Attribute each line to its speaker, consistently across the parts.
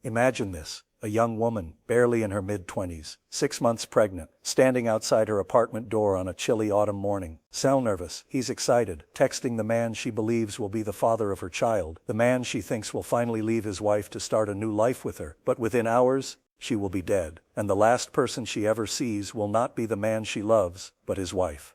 Speaker 1: Imagine this, a young woman, barely in her mid-20s, 6 months pregnant, standing outside her apartment door on a chilly autumn morning. So nervous, he's excited, texting the man she believes will be the father of her child, the man she thinks will finally leave his wife to start a new life with her. But within hours, she will be dead, and the last person she ever sees will not be the man she loves, but his wife.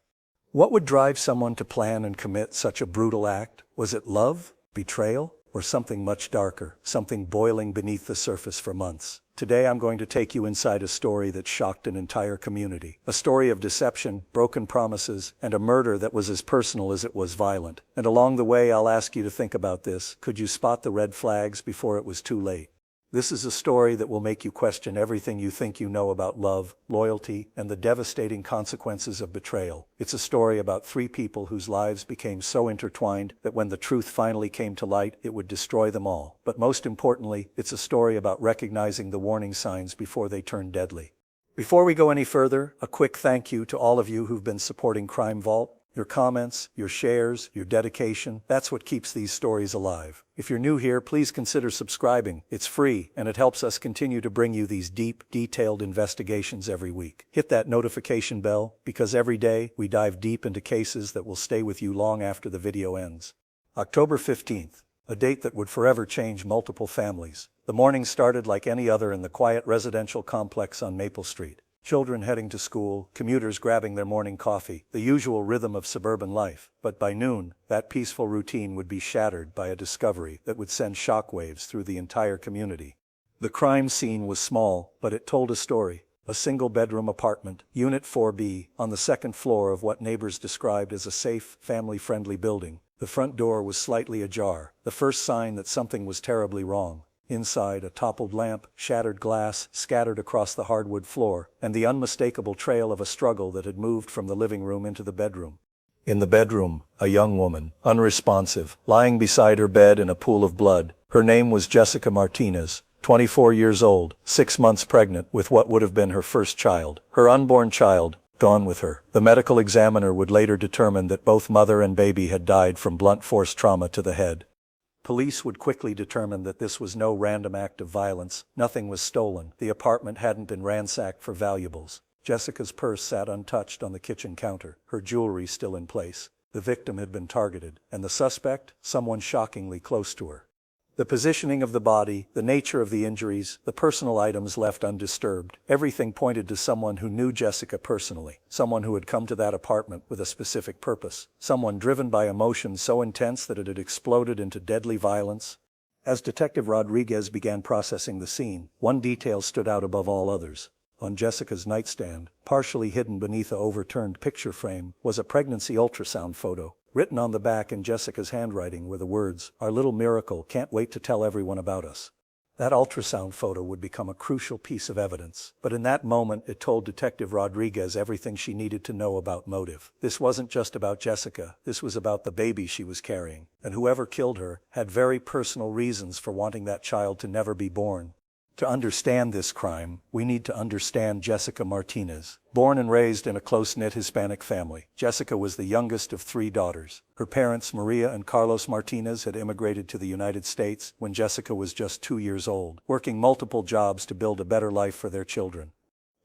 Speaker 1: What would drive someone to plan and commit such a brutal act? Was it love, betrayal, or something much darker, something boiling beneath the surface for months? Today I'm going to take you inside a story that shocked an entire community. A story of deception, broken promises, and a murder that was as personal as it was violent. And along the way I'll ask you to think about this. Could you spot the red flags before it was too late? This is a story that will make you question everything you think you know about love, loyalty, and the devastating consequences of betrayal. It's a story about three people whose lives became so intertwined that when the truth finally came to light, it would destroy them all. But most importantly, it's a story about recognizing the warning signs before they turn deadly. Before we go any further, a quick thank you to all of you who've been supporting Crime Vault. Your comments, your shares, your dedication, that's what keeps these stories alive. If you're new here, please consider subscribing. It's free, and it helps us continue to bring you these deep, detailed investigations every week. Hit that notification bell, because every day we dive deep into cases that will stay with you long after the video ends. October 15th, a date that would forever change multiple families. The morning started like any other in the quiet residential complex on Maple Street. Children heading to school, commuters grabbing their morning coffee, the usual rhythm of suburban life. But by noon, that peaceful routine would be shattered by a discovery that would send shockwaves through the entire community. The crime scene was small, but it told a story. A single-bedroom apartment, Unit 4B, on the second floor of what neighbors described as a safe, family-friendly building. The front door was slightly ajar, the first sign that something was terribly wrong. Inside, a toppled lamp, shattered glass scattered across the hardwood floor, and the unmistakable trail of a struggle that had moved from the living room into the bedroom. In the bedroom, a young woman, unresponsive, lying beside her bed in a pool of blood. Her name was Jessica Martinez, 24 years old, 6 months pregnant with what would have been her first child. Her unborn child, gone with her. The medical examiner would later determine that both mother and baby had died from blunt force trauma to the head. Police would quickly determine that this was no random act of violence. Nothing was stolen. The apartment hadn't been ransacked for valuables. Jessica's purse sat untouched on the kitchen counter, her jewelry still in place. The victim had been targeted, and the suspect, someone shockingly close to her. The positioning of the body, the nature of the injuries, the personal items left undisturbed, everything pointed to someone who knew Jessica personally, someone who had come to that apartment with a specific purpose, someone driven by emotions so intense that it had exploded into deadly violence. As Detective Rodriguez began processing the scene, one detail stood out above all others. On Jessica's nightstand, partially hidden beneath an overturned picture frame, was a pregnancy ultrasound photo. Written on the back in Jessica's handwriting were the words, "Our little miracle, can't wait to tell everyone about us." That ultrasound photo would become a crucial piece of evidence, but in that moment it told Detective Rodriguez everything she needed to know about motive. This wasn't just about Jessica, this was about the baby she was carrying, and whoever killed her had very personal reasons for wanting that child to never be born. To understand this crime, we need to understand Jessica Martinez. Born and raised in a close-knit Hispanic family, Jessica was the youngest of 3 daughters. Her parents, Maria and Carlos Martinez, had immigrated to the United States when Jessica was just 2 years old, working multiple jobs to build a better life for their children.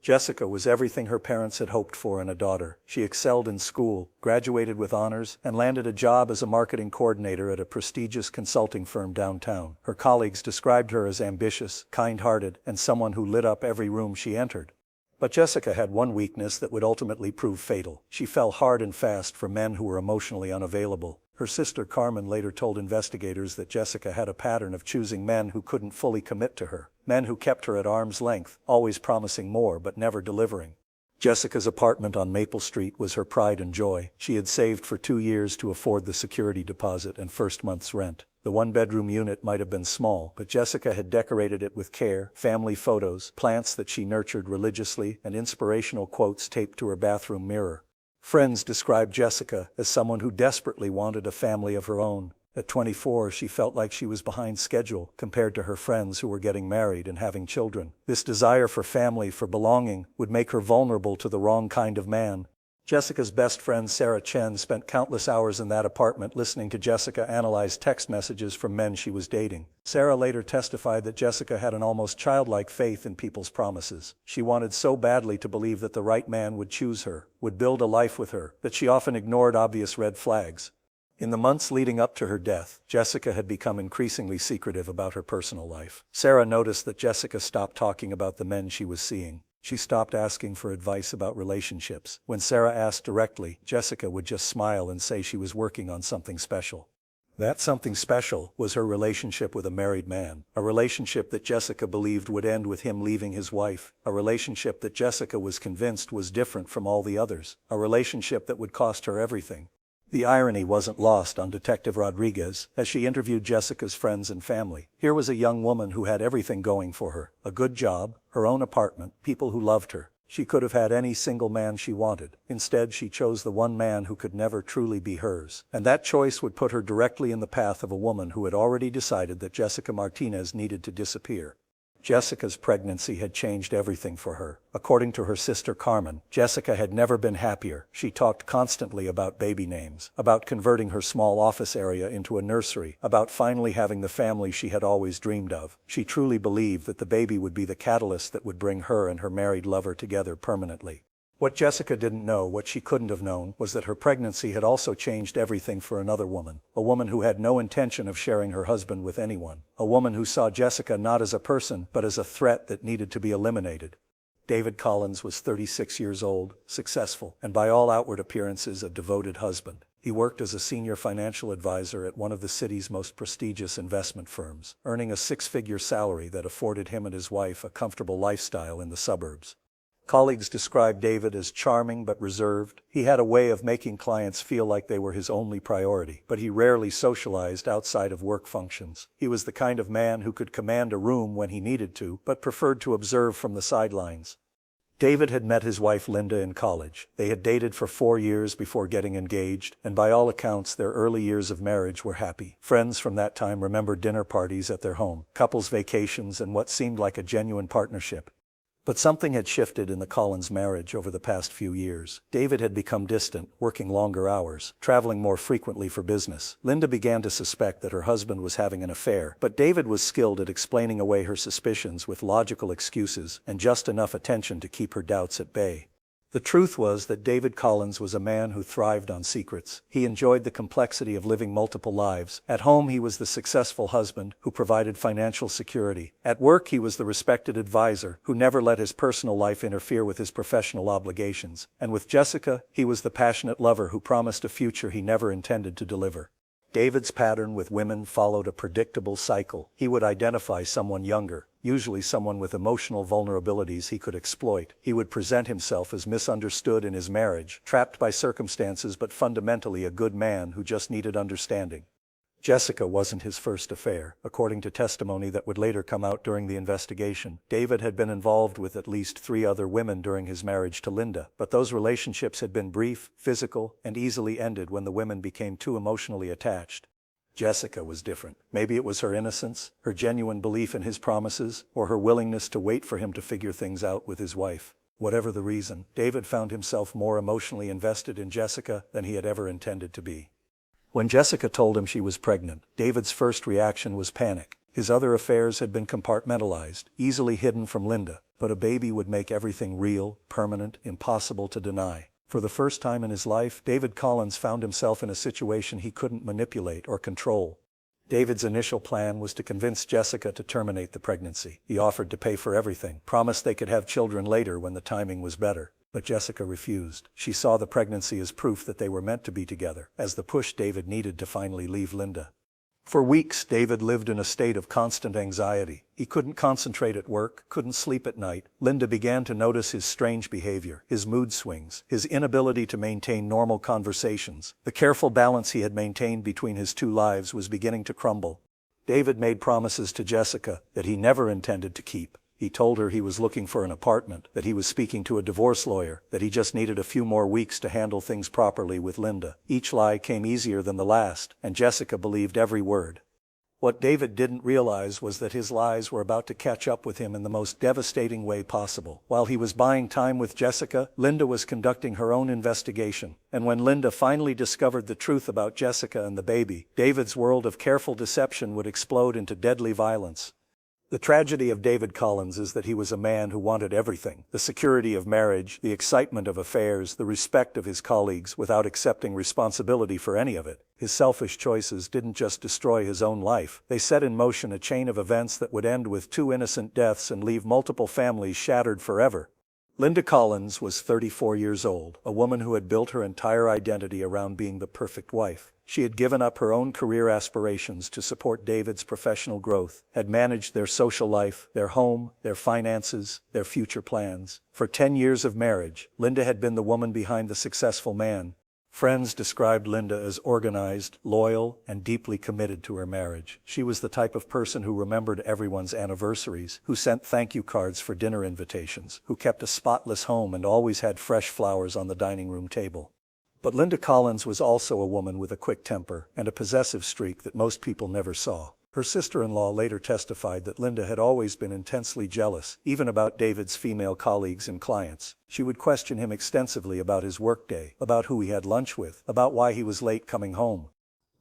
Speaker 1: Jessica was everything her parents had hoped for in a daughter. She excelled in school, graduated with honors, and landed a job as a marketing coordinator at a prestigious consulting firm downtown. Her colleagues described her as ambitious, kind-hearted, and someone who lit up every room she entered. But Jessica had one weakness that would ultimately prove fatal. She fell hard and fast for men who were emotionally unavailable. Her sister Carmen later told investigators that Jessica had a pattern of choosing men who couldn't fully commit to her, men who kept her at arm's length, always promising more but never delivering. Jessica's apartment on Maple Street was her pride and joy. She had saved for 2 years to afford the security deposit and first month's rent. The one-bedroom unit might have been small, but Jessica had decorated it with care, family photos, plants that she nurtured religiously, and inspirational quotes taped to her bathroom mirror. Friends described Jessica as someone who desperately wanted a family of her own. At 24, she felt like she was behind schedule compared to her friends who were getting married and having children. This desire for family, for belonging, would make her vulnerable to the wrong kind of man. Jessica's best friend Sarah Chen spent countless hours in that apartment listening to Jessica analyze text messages from men she was dating. Sarah later testified that Jessica had an almost childlike faith in people's promises. She wanted so badly to believe that the right man would choose her, would build a life with her, that she often ignored obvious red flags. In the months leading up to her death, Jessica had become increasingly secretive about her personal life. Sarah noticed that Jessica stopped talking about the men she was seeing. She stopped asking for advice about relationships. When Sarah asked directly, Jessica would just smile and say she was working on something special. That something special was her relationship with a married man, a relationship that Jessica believed would end with him leaving his wife, a relationship that Jessica was convinced was different from all the others, a relationship that would cost her everything. The irony wasn't lost on Detective Rodriguez as she interviewed Jessica's friends and family. Here was a young woman who had everything going for her: a good job, her own apartment, people who loved her. She could have had any single man she wanted. Instead, she chose the one man who could never truly be hers. And that choice would put her directly in the path of a woman who had already decided that Jessica Martinez needed to disappear. Jessica's pregnancy had changed everything for her. According to her sister Carmen, Jessica had never been happier. She talked constantly about baby names, about converting her small office area into a nursery, about finally having the family she had always dreamed of. She truly believed that the baby would be the catalyst that would bring her and her married lover together permanently. What Jessica didn't know, what she couldn't have known, was that her pregnancy had also changed everything for another woman. A woman who had no intention of sharing her husband with anyone. A woman who saw Jessica not as a person, but as a threat that needed to be eliminated. David Collins was 36 years old, successful, and by all outward appearances a devoted husband. He worked as a senior financial advisor at one of the city's most prestigious investment firms, earning a six-figure salary that afforded him and his wife a comfortable lifestyle in the suburbs. Colleagues described David as charming but reserved. He had a way of making clients feel like they were his only priority, but he rarely socialized outside of work functions. He was the kind of man who could command a room when he needed to, but preferred to observe from the sidelines. David had met his wife Linda in college. They had dated for 4 years before getting engaged, and by all accounts their early years of marriage were happy. Friends from that time remembered dinner parties at their home, couples vacations, and what seemed like a genuine partnership. But something had shifted in the Collins marriage over the past few years. David had become distant, working longer hours, traveling more frequently for business. Linda began to suspect that her husband was having an affair, but David was skilled at explaining away her suspicions with logical excuses and just enough attention to keep her doubts at bay. The truth was that David Collins was a man who thrived on secrets. He enjoyed the complexity of living multiple lives. At home, he was the successful husband who provided financial security. At work, he was the respected advisor who never let his personal life interfere with his professional obligations. And with Jessica, he was the passionate lover who promised a future he never intended to deliver. David's pattern with women followed a predictable cycle. He would identify someone younger, usually someone with emotional vulnerabilities he could exploit. He would present himself as misunderstood in his marriage, trapped by circumstances but fundamentally a good man who just needed understanding. Jessica wasn't his first affair. According to testimony that would later come out during the investigation, David had been involved with at least 3 other women during his marriage to Linda, but those relationships had been brief, physical, and easily ended when the women became too emotionally attached. Jessica was different. Maybe it was her innocence, her genuine belief in his promises, or her willingness to wait for him to figure things out with his wife. Whatever the reason, David found himself more emotionally invested in Jessica than he had ever intended to be. When Jessica told him she was pregnant, David's first reaction was panic. His other affairs had been compartmentalized, easily hidden from Linda, but a baby would make everything real, permanent, impossible to deny. For the first time in his life, David Collins found himself in a situation he couldn't manipulate or control. David's initial plan was to convince Jessica to terminate the pregnancy. He offered to pay for everything, promised they could have children later when the timing was better. But Jessica refused. She saw the pregnancy as proof that they were meant to be together, as the push David needed to finally leave Linda. For weeks, David lived in a state of constant anxiety. He couldn't concentrate at work, couldn't sleep at night. Linda began to notice his strange behavior, his mood swings, his inability to maintain normal conversations. The careful balance he had maintained between his 2 lives was beginning to crumble. David made promises to Jessica that he never intended to keep. He told her he was looking for an apartment, that he was speaking to a divorce lawyer, that he just needed a few more weeks to handle things properly with Linda. Each lie came easier than the last, and Jessica believed every word. What David didn't realize was that his lies were about to catch up with him in the most devastating way possible. While he was buying time with Jessica, Linda was conducting her own investigation. And when Linda finally discovered the truth about Jessica and the baby, David's world of careful deception would explode into deadly violence. The tragedy of David Collins is that he was a man who wanted everything: the security of marriage, the excitement of affairs, the respect of his colleagues, without accepting responsibility for any of it. His selfish choices didn't just destroy his own life, they set in motion a chain of events that would end with 2 innocent deaths and leave multiple families shattered forever. Linda Collins was 34 years old, a woman who had built her entire identity around being the perfect wife. She had given up her own career aspirations to support David's professional growth, had managed their social life, their home, their finances, their future plans. For 10 years of marriage, Linda had been the woman behind the successful man. Friends described Linda as organized, loyal, and deeply committed to her marriage. She was the type of person who remembered everyone's anniversaries, who sent thank you cards for dinner invitations, who kept a spotless home and always had fresh flowers on the dining room table. But Linda Collins was also a woman with a quick temper and a possessive streak that most people never saw. Her sister-in-law later testified that Linda had always been intensely jealous, even about David's female colleagues and clients. She would question him extensively about his workday, about who he had lunch with, about why he was late coming home.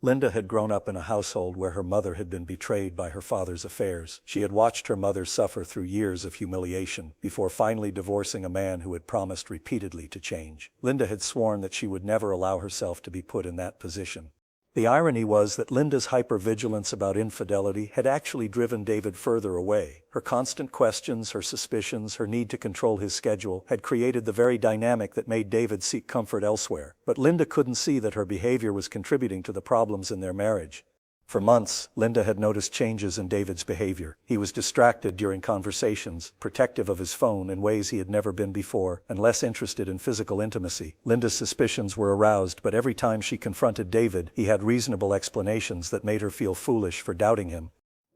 Speaker 1: Linda had grown up in a household where her mother had been betrayed by her father's affairs. She had watched her mother suffer through years of humiliation before finally divorcing a man who had promised repeatedly to change. Linda had sworn that she would never allow herself to be put in that position. The irony was that Linda's hypervigilance about infidelity had actually driven David further away. Her constant questions, her suspicions, her need to control his schedule had created the very dynamic that made David seek comfort elsewhere. But Linda couldn't see that her behavior was contributing to the problems in their marriage. For months, Linda had noticed changes in David's behavior. He was distracted during conversations, protective of his phone in ways he had never been before, and less interested in physical intimacy. Linda's suspicions were aroused, but every time she confronted David, he had reasonable explanations that made her feel foolish for doubting him.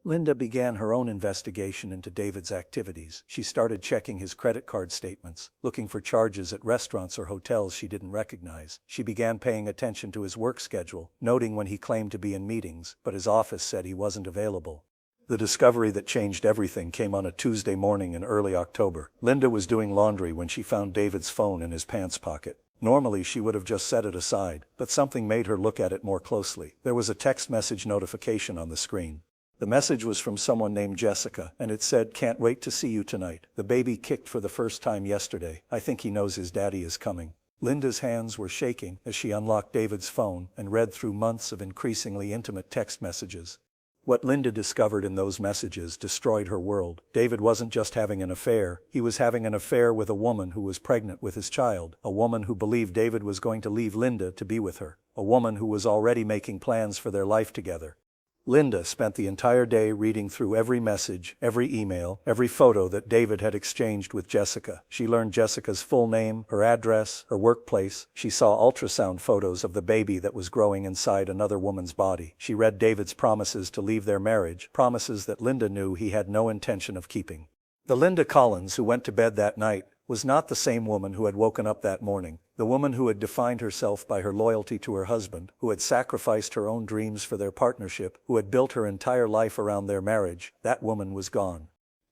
Speaker 1: Linda began her own investigation into David's activities. She started checking his credit card statements, looking for charges at restaurants or hotels she didn't recognize. She began paying attention to his work schedule, noting when he claimed to be in meetings, but his office said he wasn't available. The discovery that changed everything came on a Tuesday morning in early October. Linda was doing laundry when she found David's phone in his pants pocket. Normally she would have just set it aside, but something made her look at it more closely. There was a text message notification on the screen. The message was from someone named Jessica, and it said, "Can't wait to see you tonight. The baby kicked for the first time yesterday. I think he knows his daddy is coming." Linda's hands were shaking as she unlocked David's phone and read through months of increasingly intimate text messages. What Linda discovered in those messages destroyed her world. David wasn't just having an affair, he was having an affair with a woman who was pregnant with his child, a woman who believed David was going to leave Linda to be with her, a woman who was already making plans for their life together. Linda spent the entire day reading through every message, every email, every photo that David had exchanged with Jessica. She learned Jessica's full name, her address, her workplace. She saw ultrasound photos of the baby that was growing inside another woman's body. She read David's promises to leave their marriage, promises that Linda knew he had no intention of keeping. The Linda Collins who went to bed that night was not the same woman who had woken up that morning, the woman who had defined herself by her loyalty to her husband, who had sacrificed her own dreams for their partnership, who had built her entire life around their marriage. That woman was gone.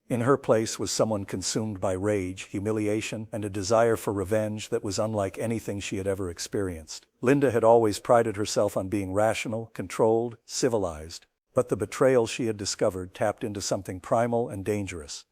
Speaker 1: In her place was someone consumed by rage, humiliation, and a desire for revenge that was unlike anything she had ever experienced. Linda had always prided herself on being rational, controlled, civilized, but the betrayal she had discovered tapped into something primal and dangerous.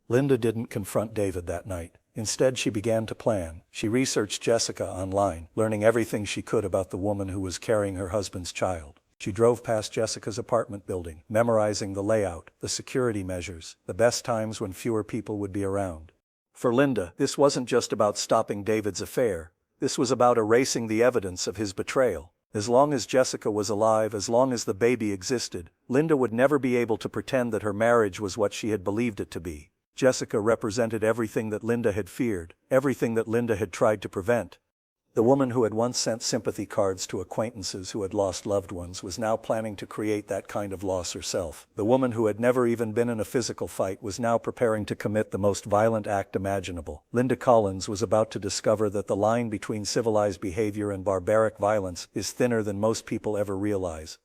Speaker 1: Linda didn't confront David that night. Instead, she began to plan. She researched Jessica online, learning everything she could about the woman who was carrying her husband's child. She drove past Jessica's apartment building, memorizing the layout, the security measures, the best times when fewer people would be around. For Linda, this wasn't just about stopping David's affair. This was about erasing the evidence of his betrayal. As long as Jessica was alive, as long as the baby existed, Linda would never be able to pretend that her marriage was what she had believed it to be. Jessica represented everything that Linda had feared, everything that Linda had tried to prevent. The woman who had once sent sympathy cards to acquaintances who had lost loved ones was now planning to create that kind of loss herself. The woman who had never even been in a physical fight was now preparing to commit the most violent act imaginable. Linda Collins was about to discover that the line between civilized behavior and barbaric violence is thinner than most people ever realize.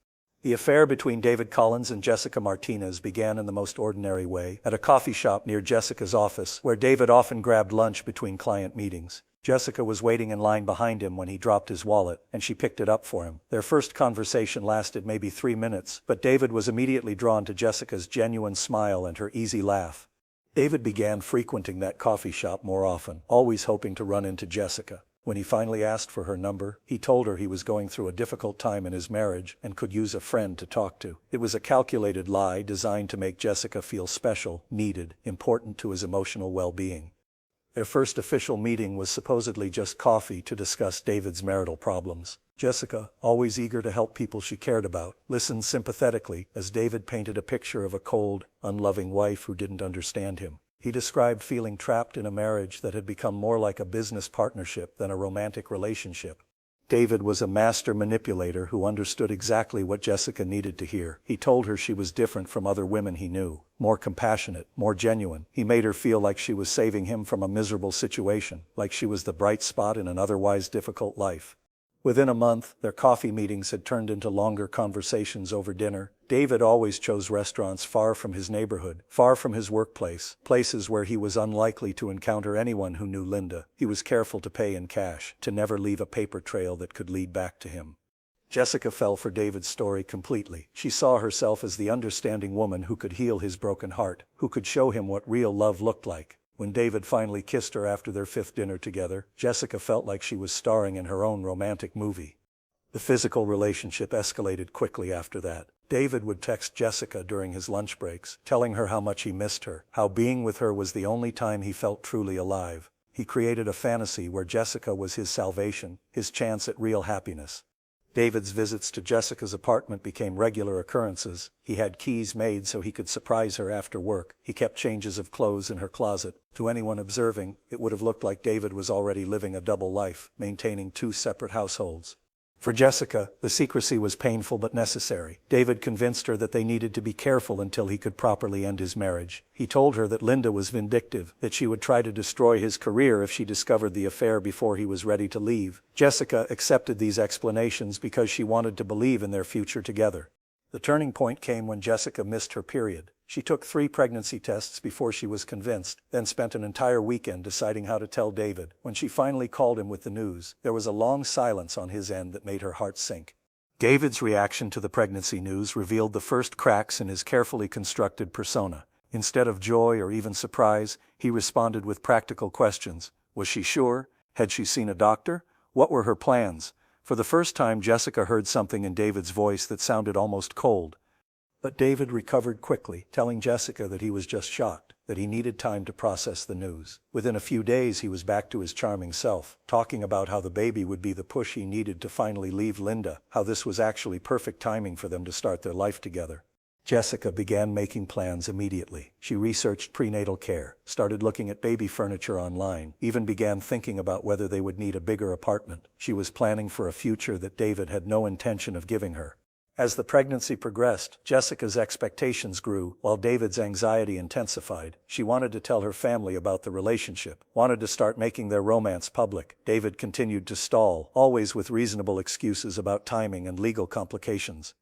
Speaker 1: The affair between David Collins and Jessica Martinez began in the most ordinary way, at a coffee shop near Jessica's office, where David often grabbed lunch between client meetings. Jessica was waiting in line behind him when he dropped his wallet, and she picked it up for him. Their first conversation lasted maybe 3 minutes, but David was immediately drawn to Jessica's genuine smile and her easy laugh. David began frequenting that coffee shop more often, always hoping to run into Jessica. When he finally asked for her number, he told her he was going through a difficult time in his marriage and could use a friend to talk to. It was a calculated lie designed to make Jessica feel special, needed, important to his emotional well-being. Their first official meeting was supposedly just coffee to discuss David's marital problems. Jessica, always eager to help people she cared about, listened sympathetically as David painted a picture of a cold, unloving wife who didn't understand him. He described feeling trapped in a marriage that had become more like a business partnership than a romantic relationship. David was a master manipulator who understood exactly what Jessica needed to hear. He told her she was different from other women he knew, more compassionate, more genuine. He made her feel like she was saving him from a miserable situation, like she was the bright spot in an otherwise difficult life. Within a month, their coffee meetings had turned into longer conversations over dinner. David always chose restaurants far from his neighborhood, far from his workplace, places where he was unlikely to encounter anyone who knew Linda. He was careful to pay in cash, to never leave a paper trail that could lead back to him. Jessica fell for David's story completely. She saw herself as the understanding woman who could heal his broken heart, who could show him what real love looked like. When David finally kissed her after their 5th dinner together, Jessica felt like she was starring in her own romantic movie. The physical relationship escalated quickly after that. David would text Jessica during his lunch breaks, telling her how much he missed her, how being with her was the only time he felt truly alive. He created a fantasy where Jessica was his salvation, his chance at real happiness. David's visits to Jessica's apartment became regular occurrences. He had keys made so he could surprise her after work. He kept changes of clothes in her closet. To anyone observing, it would have looked like David was already living a double life, maintaining 2 separate households. For Jessica, the secrecy was painful but necessary. David convinced her that they needed to be careful until he could properly end his marriage. He told her that Linda was vindictive, that she would try to destroy his career if she discovered the affair before he was ready to leave. Jessica accepted these explanations because she wanted to believe in their future together. The turning point came when Jessica missed her period. She took 3 pregnancy tests before she was convinced, then spent an entire weekend deciding how to tell David. When she finally called him with the news, there was a long silence on his end that made her heart sink. David's reaction to the pregnancy news revealed the first cracks in his carefully constructed persona. Instead of joy or even surprise, he responded with practical questions. Was she sure? Had she seen a doctor? What were her plans? For the first time, Jessica heard something in David's voice that sounded almost cold. But David recovered quickly, telling Jessica that he was just shocked, that he needed time to process the news. Within a few days he was back to his charming self, talking about how the baby would be the push he needed to finally leave Linda, how this was actually perfect timing for them to start their life together. Jessica began making plans immediately. She researched prenatal care, started looking at baby furniture online, even began thinking about whether they would need a bigger apartment. She was planning for a future that David had no intention of giving her. As the pregnancy progressed, Jessica's expectations grew, while David's anxiety intensified. She wanted to tell her family about the relationship, wanted to start making their romance public. David continued to stall, always with reasonable excuses about timing and legal complications.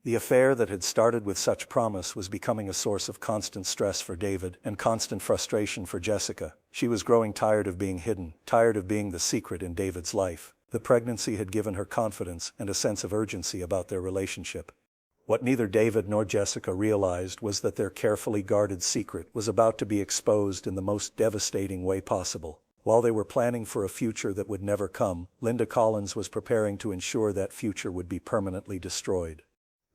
Speaker 1: The affair that had started with such promise was becoming a source of constant stress for David and constant frustration for Jessica. She was growing tired of being hidden, tired of being the secret in David's life. The pregnancy had given her confidence and a sense of urgency about their relationship. What neither David nor Jessica realized was that their carefully guarded secret was about to be exposed in the most devastating way possible. While they were planning for a future that would never come, Linda Collins was preparing to ensure that future would be permanently destroyed.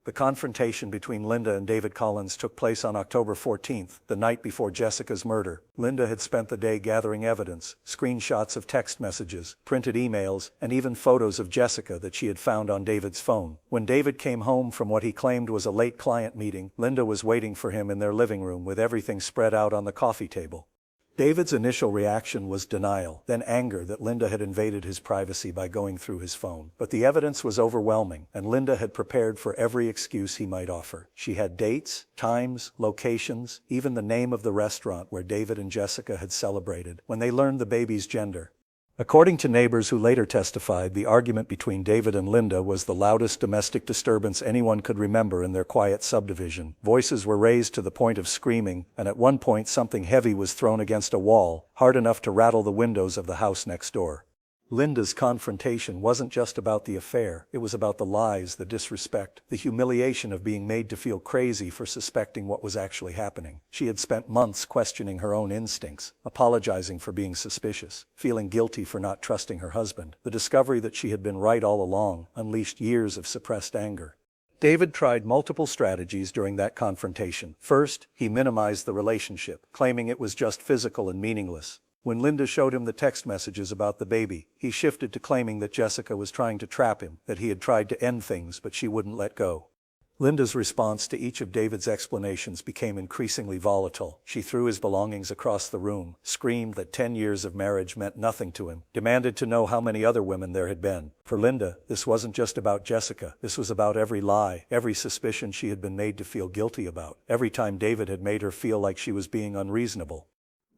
Speaker 1: The confrontation between Linda and David Collins took place on October 14th, the night before Jessica's murder. Linda had spent the day gathering evidence, screenshots of text messages, printed emails, and even photos of Jessica that she had found on David's phone. When David came home from what he claimed was a late client meeting, Linda was waiting for him in their living room with everything spread out on the coffee table. David's initial reaction was denial, then anger that Linda had invaded his privacy by going through his phone. But the evidence was overwhelming, and Linda had prepared for every excuse he might offer. She had dates, times, locations, even the name of the restaurant where David and Jessica had celebrated when they learned the baby's gender. According to neighbors who later testified, the argument between David and Linda was the loudest domestic disturbance anyone could remember in their quiet subdivision. Voices were raised to the point of screaming, and at one point something heavy was thrown against a wall, hard enough to rattle the windows of the house next door. Linda's confrontation wasn't just about the affair, it was about the lies, the disrespect, the humiliation of being made to feel crazy for suspecting what was actually happening. She had spent months questioning her own instincts, apologizing for being suspicious, feeling guilty for not trusting her husband. The discovery that she had been right all along unleashed years of suppressed anger. David tried multiple strategies during that confrontation. First, he minimized the relationship, claiming it was just physical and meaningless. When Linda showed him the text messages about the baby, he shifted to claiming that Jessica was trying to trap him, that he had tried to end things but she wouldn't let go. Linda's response to each of David's explanations became increasingly volatile. She threw his belongings across the room, screamed that 10 years of marriage meant nothing to him, demanded to know how many other women there had been. For Linda, this wasn't just about Jessica, this was about every lie, every suspicion she had been made to feel guilty about, every time David had made her feel like she was being unreasonable.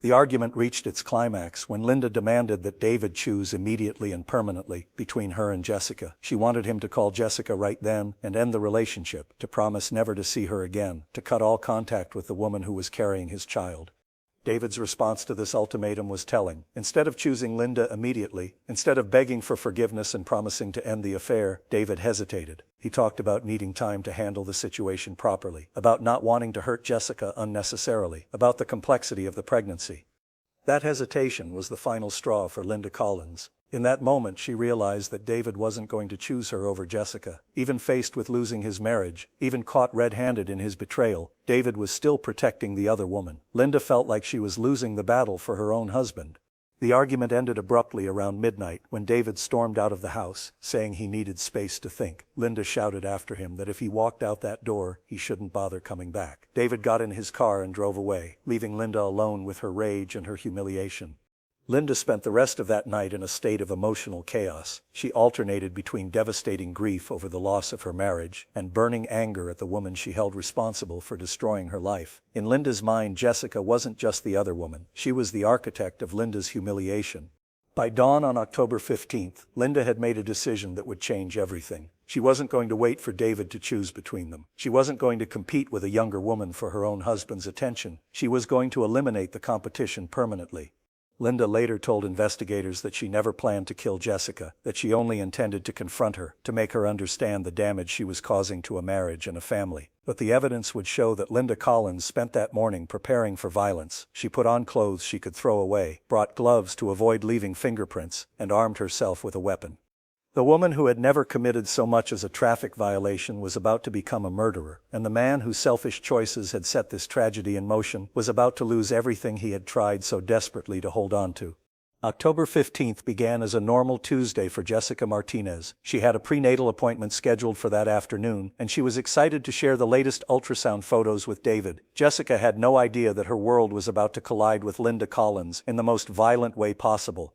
Speaker 1: The argument reached its climax when Linda demanded that David choose immediately and permanently between her and Jessica. She wanted him to call Jessica right then and end the relationship, to promise never to see her again, to cut all contact with the woman who was carrying his child. David's response to this ultimatum was telling. Instead of choosing Linda immediately, instead of begging for forgiveness and promising to end the affair, David hesitated. He talked about needing time to handle the situation properly, about not wanting to hurt Jessica unnecessarily, about the complexity of the pregnancy. That hesitation was the final straw for Linda Collins. In that moment, she realized that David wasn't going to choose her over Jessica. Even faced with losing his marriage, even caught red-handed in his betrayal, David was still protecting the other woman. Linda felt like she was losing the battle for her own husband. The argument ended abruptly around midnight when David stormed out of the house, saying he needed space to think. Linda shouted after him that if he walked out that door, he shouldn't bother coming back. David got in his car and drove away, leaving Linda alone with her rage and her humiliation. Linda spent the rest of that night in a state of emotional chaos. She alternated between devastating grief over the loss of her marriage and burning anger at the woman she held responsible for destroying her life. In Linda's mind, Jessica wasn't just the other woman. She was the architect of Linda's humiliation. By dawn on October 15th, Linda had made a decision that would change everything. She wasn't going to wait for David to choose between them. She wasn't going to compete with a younger woman for her own husband's attention. She was going to eliminate the competition permanently. Linda later told investigators that she never planned to kill Jessica, that she only intended to confront her, to make her understand the damage she was causing to a marriage and a family. But the evidence would show that Linda Collins spent that morning preparing for violence. She put on clothes she could throw away, brought gloves to avoid leaving fingerprints, and armed herself with a weapon. The woman who had never committed so much as a traffic violation was about to become a murderer, and the man whose selfish choices had set this tragedy in motion was about to lose everything he had tried so desperately to hold on to. October 15th began as a normal Tuesday for Jessica Martinez. She had a prenatal appointment scheduled for that afternoon, and she was excited to share the latest ultrasound photos with David. Jessica had no idea that her world was about to collide with Linda Collins in the most violent way possible.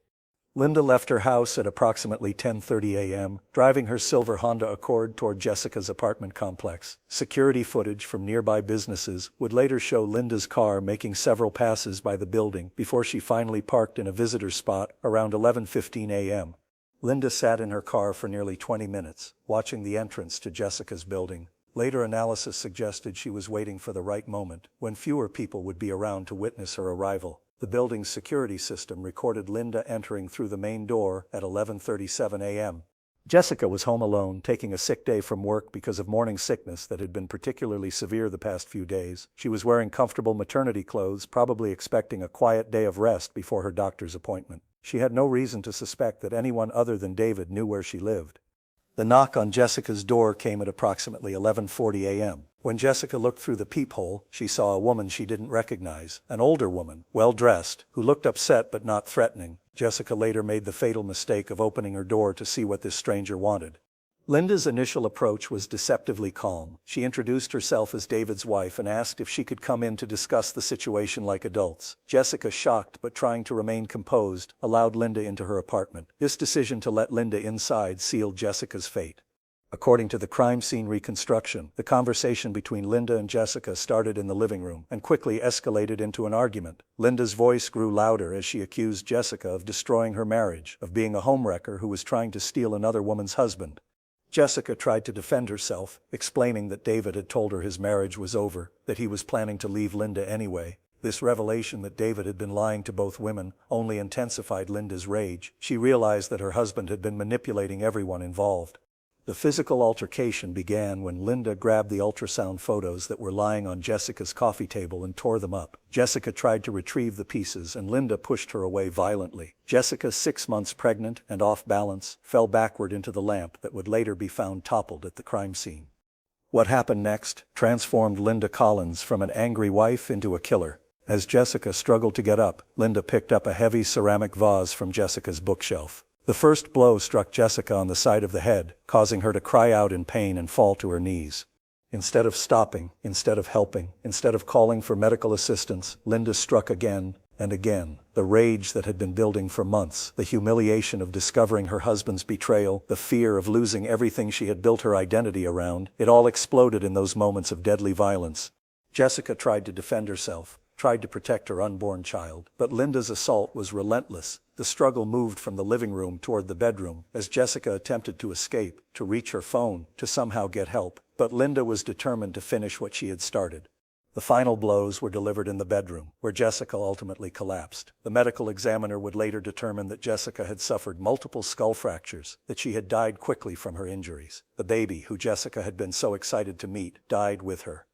Speaker 1: Linda left her house at approximately 10:30 a.m., driving her silver Honda Accord toward Jessica's apartment complex. Security footage from nearby businesses would later show Linda's car making several passes by the building before she finally parked in a visitor spot around 11:15 a.m. Linda sat in her car for nearly 20 minutes, watching the entrance to Jessica's building. Later analysis suggested she was waiting for the right moment, when fewer people would be around to witness her arrival. The building's security system recorded Linda entering through the main door at 11:37 a.m. Jessica was home alone, taking a sick day from work because of morning sickness that had been particularly severe the past few days. She was wearing comfortable maternity clothes, probably expecting a quiet day of rest before her doctor's appointment. She had no reason to suspect that anyone other than David knew where she lived. The knock on Jessica's door came at approximately 11:40 a.m. When Jessica looked through the peephole, she saw a woman she didn't recognize, an older woman, well-dressed, who looked upset but not threatening. Jessica later made the fatal mistake of opening her door to see what this stranger wanted. Linda's initial approach was deceptively calm. She introduced herself as David's wife and asked if she could come in to discuss the situation like adults. Jessica, shocked but trying to remain composed, allowed Linda into her apartment. This decision to let Linda inside sealed Jessica's fate. According to the crime scene reconstruction, the conversation between Linda and Jessica started in the living room and quickly escalated into an argument. Linda's voice grew louder as she accused Jessica of destroying her marriage, of being a homewrecker who was trying to steal another woman's husband. Jessica tried to defend herself, explaining that David had told her his marriage was over, that he was planning to leave Linda anyway. This revelation that David had been lying to both women only intensified Linda's rage. She realized that her husband had been manipulating everyone involved. The physical altercation began when Linda grabbed the ultrasound photos that were lying on Jessica's coffee table and tore them up. Jessica tried to retrieve the pieces and Linda pushed her away violently. Jessica, 6 months pregnant and off balance, fell backward into the lamp that would later be found toppled at the crime scene. What happened next transformed Linda Collins from an angry wife into a killer. As Jessica struggled to get up, Linda picked up a heavy ceramic vase from Jessica's bookshelf. The first blow struck Jessica on the side of the head, causing her to cry out in pain and fall to her knees. Instead of stopping, instead of helping, instead of calling for medical assistance, Linda struck again and again. The rage that had been building for months, the humiliation of discovering her husband's betrayal, the fear of losing everything she had built her identity around, it all exploded in those moments of deadly violence. Jessica tried to defend herself, tried to protect her unborn child, but Linda's assault was relentless. The struggle moved from the living room toward the bedroom as Jessica attempted to escape, to reach her phone, to somehow get help, but Linda was determined to finish what she had started. The final blows were delivered in the bedroom, where Jessica ultimately collapsed. The medical examiner would later determine that Jessica had suffered multiple skull fractures, that she had died quickly from her injuries. The baby, who Jessica had been so excited to meet, died with her.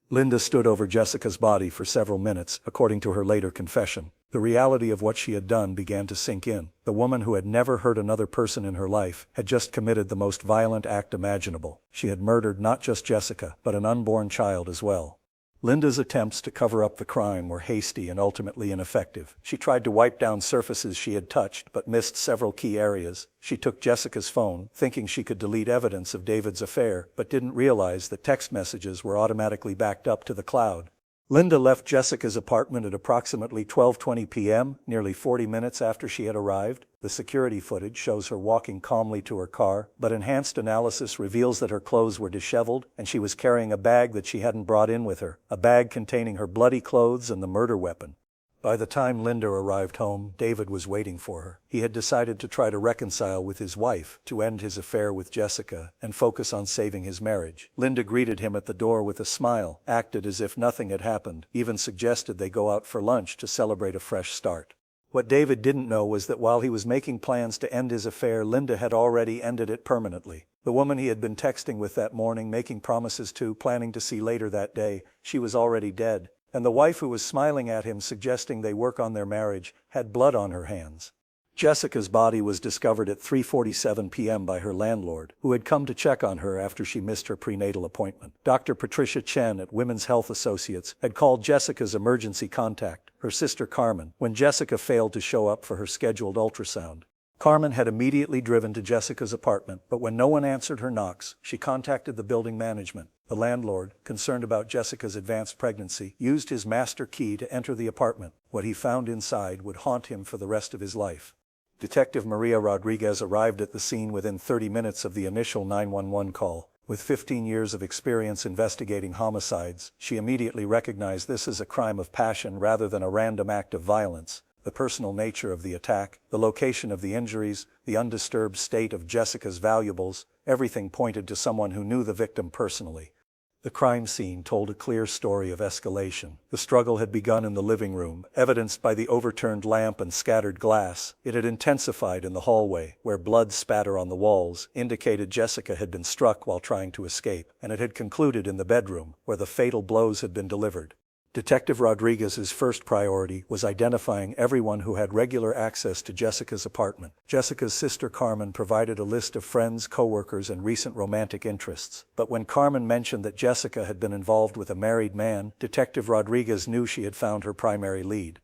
Speaker 1: Linda stood over Jessica's body for several minutes, according to her later confession. The reality of what she had done began to sink in. The woman who had never hurt another person in her life had just committed the most violent act imaginable. She had murdered not just Jessica, but an unborn child as well. Linda's attempts to cover up the crime were hasty and ultimately ineffective. She tried to wipe down surfaces she had touched, but missed several key areas. She took Jessica's phone, thinking she could delete evidence of David's affair, but didn't realize that text messages were automatically backed up to the cloud. Linda left Jessica's apartment at approximately 12:20 p.m., nearly 40 minutes after she had arrived. The security footage shows her walking calmly to her car, but enhanced analysis reveals that her clothes were disheveled and she was carrying a bag that she hadn't brought in with her, a bag containing her bloody clothes and the murder weapon. By the time Linda arrived home, David was waiting for her. He had decided to try to reconcile with his wife, to end his affair with Jessica, and focus on saving his marriage. Linda greeted him at the door with a smile, acted as if nothing had happened, even suggested they go out for lunch to celebrate a fresh start. What David didn't know was that while he was making plans to end his affair, Linda had already ended it permanently. The woman he had been texting with that morning, making promises to, planning to see later that day, she was already dead. And the wife who was smiling at him, suggesting they work on their marriage, had blood on her hands. Jessica's body was discovered at 3:47 p.m. by her landlord, who had come to check on her after she missed her prenatal appointment. Dr. Patricia Chen at Women's Health Associates had called Jessica's emergency contact, her sister Carmen, when Jessica failed to show up for her scheduled ultrasound. Carmen had immediately driven to Jessica's apartment, but when no one answered her knocks, she contacted the building management. The landlord, concerned about Jessica's advanced pregnancy, used his master key to enter the apartment. What he found inside would haunt him for the rest of his life. Detective Maria Rodriguez arrived at the scene within 30 minutes of the initial 911 call. With 15 years of experience investigating homicides, she immediately recognized this as a crime of passion rather than a random act of violence. The personal nature of the attack, the location of the injuries, the undisturbed state of Jessica's valuables, everything pointed to someone who knew the victim personally. The crime scene told a clear story of escalation. The struggle had begun in the living room, evidenced by the overturned lamp and scattered glass. It had intensified in the hallway, where blood spatter on the walls indicated Jessica had been struck while trying to escape, and it had concluded in the bedroom, where the fatal blows had been delivered. Detective Rodriguez's first priority was identifying everyone who had regular access to Jessica's apartment. Jessica's sister Carmen provided a list of friends, co-workers, and recent romantic interests. But when Carmen mentioned that Jessica had been involved with a married man, Detective Rodriguez knew she had found her primary lead.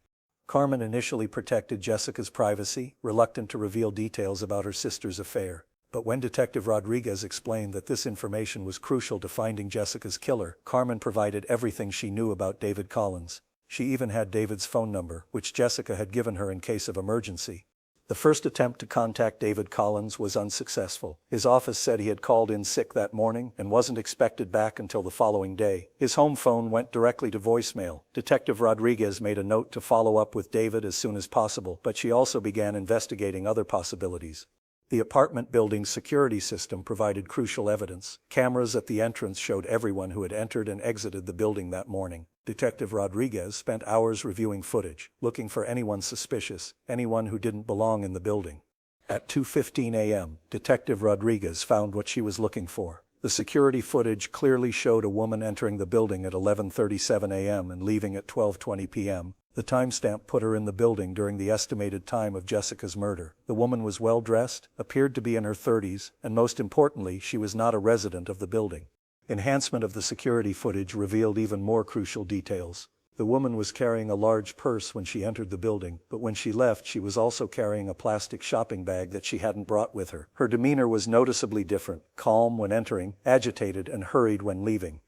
Speaker 1: Carmen initially protected Jessica's privacy, reluctant to reveal details about her sister's affair. But when Detective Rodriguez explained that this information was crucial to finding Jessica's killer, Carmen provided everything she knew about David Collins. She even had David's phone number, which Jessica had given her in case of emergency. The first attempt to contact David Collins was unsuccessful. His office said he had called in sick that morning and wasn't expected back until the following day. His home phone went directly to voicemail. Detective Rodriguez made a note to follow up with David as soon as possible, but she also began investigating other possibilities. The apartment building's security system provided crucial evidence. Cameras at the entrance showed everyone who had entered and exited the building that morning. Detective Rodriguez spent hours reviewing footage, looking for anyone suspicious, anyone who didn't belong in the building. At 2:15 a.m., Detective Rodriguez found what she was looking for. The security footage clearly showed a woman entering the building at 11:37 a.m. and leaving at 12:20 p.m. The timestamp put her in the building during the estimated time of Jessica's murder. The woman was well-dressed, appeared to be in her 30s, and most importantly, she was not a resident of the building. Enhancement of the security footage revealed even more crucial details. The woman was carrying a large purse when she entered the building, but when she left, she was also carrying a plastic shopping bag that she hadn't brought with her. Her demeanor was noticeably different, calm when entering, agitated and hurried when leaving.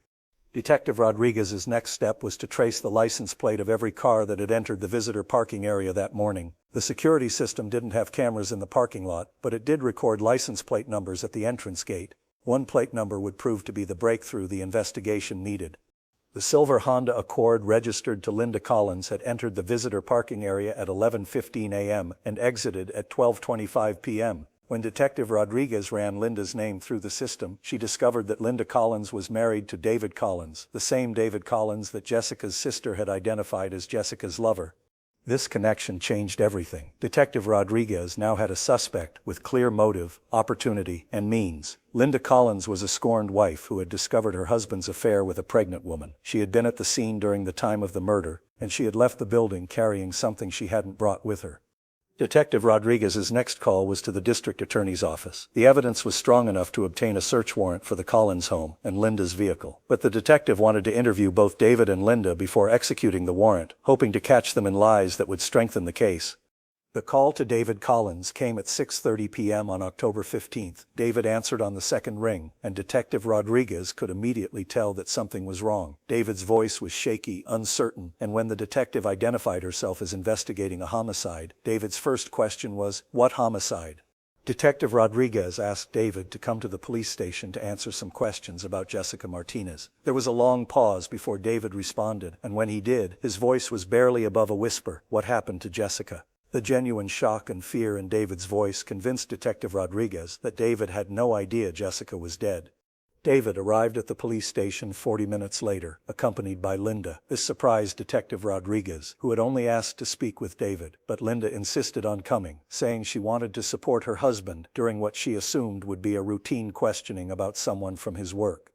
Speaker 1: Detective Rodriguez's next step was to trace the license plate of every car that had entered the visitor parking area that morning. The security system didn't have cameras in the parking lot, but it did record license plate numbers at the entrance gate. One plate number would prove to be the breakthrough the investigation needed. The silver Honda Accord registered to Linda Collins had entered the visitor parking area at 11:15 a.m. and exited at 12:25 p.m. When Detective Rodriguez ran Linda's name through the system, she discovered that Linda Collins was married to David Collins, the same David Collins that Jessica's sister had identified as Jessica's lover. This connection changed everything. Detective Rodriguez now had a suspect with clear motive, opportunity, and means. Linda Collins was a scorned wife who had discovered her husband's affair with a pregnant woman. She had been at the scene during the time of the murder, and she had left the building carrying something she hadn't brought with her. Detective Rodriguez's next call was to the district attorney's office. The evidence was strong enough to obtain a search warrant for the Collins home and Linda's vehicle. But the detective wanted to interview both David and Linda before executing the warrant, hoping to catch them in lies that would strengthen the case. The call to David Collins came at 6:30 p.m. on October 15th. David answered on the second ring, and Detective Rodriguez could immediately tell that something was wrong. David's voice was shaky, uncertain, and when the detective identified herself as investigating a homicide, David's first question was, "What homicide?" Detective Rodriguez asked David to come to the police station to answer some questions about Jessica Martinez. There was a long pause before David responded, and when he did, his voice was barely above a whisper. "What happened to Jessica?" The genuine shock and fear in David's voice convinced Detective Rodriguez that David had no idea Jessica was dead. David arrived at the police station 40 minutes later, accompanied by Linda. This surprised Detective Rodriguez, who had only asked to speak with David, but Linda insisted on coming, saying she wanted to support her husband during what she assumed would be a routine questioning about someone from his work.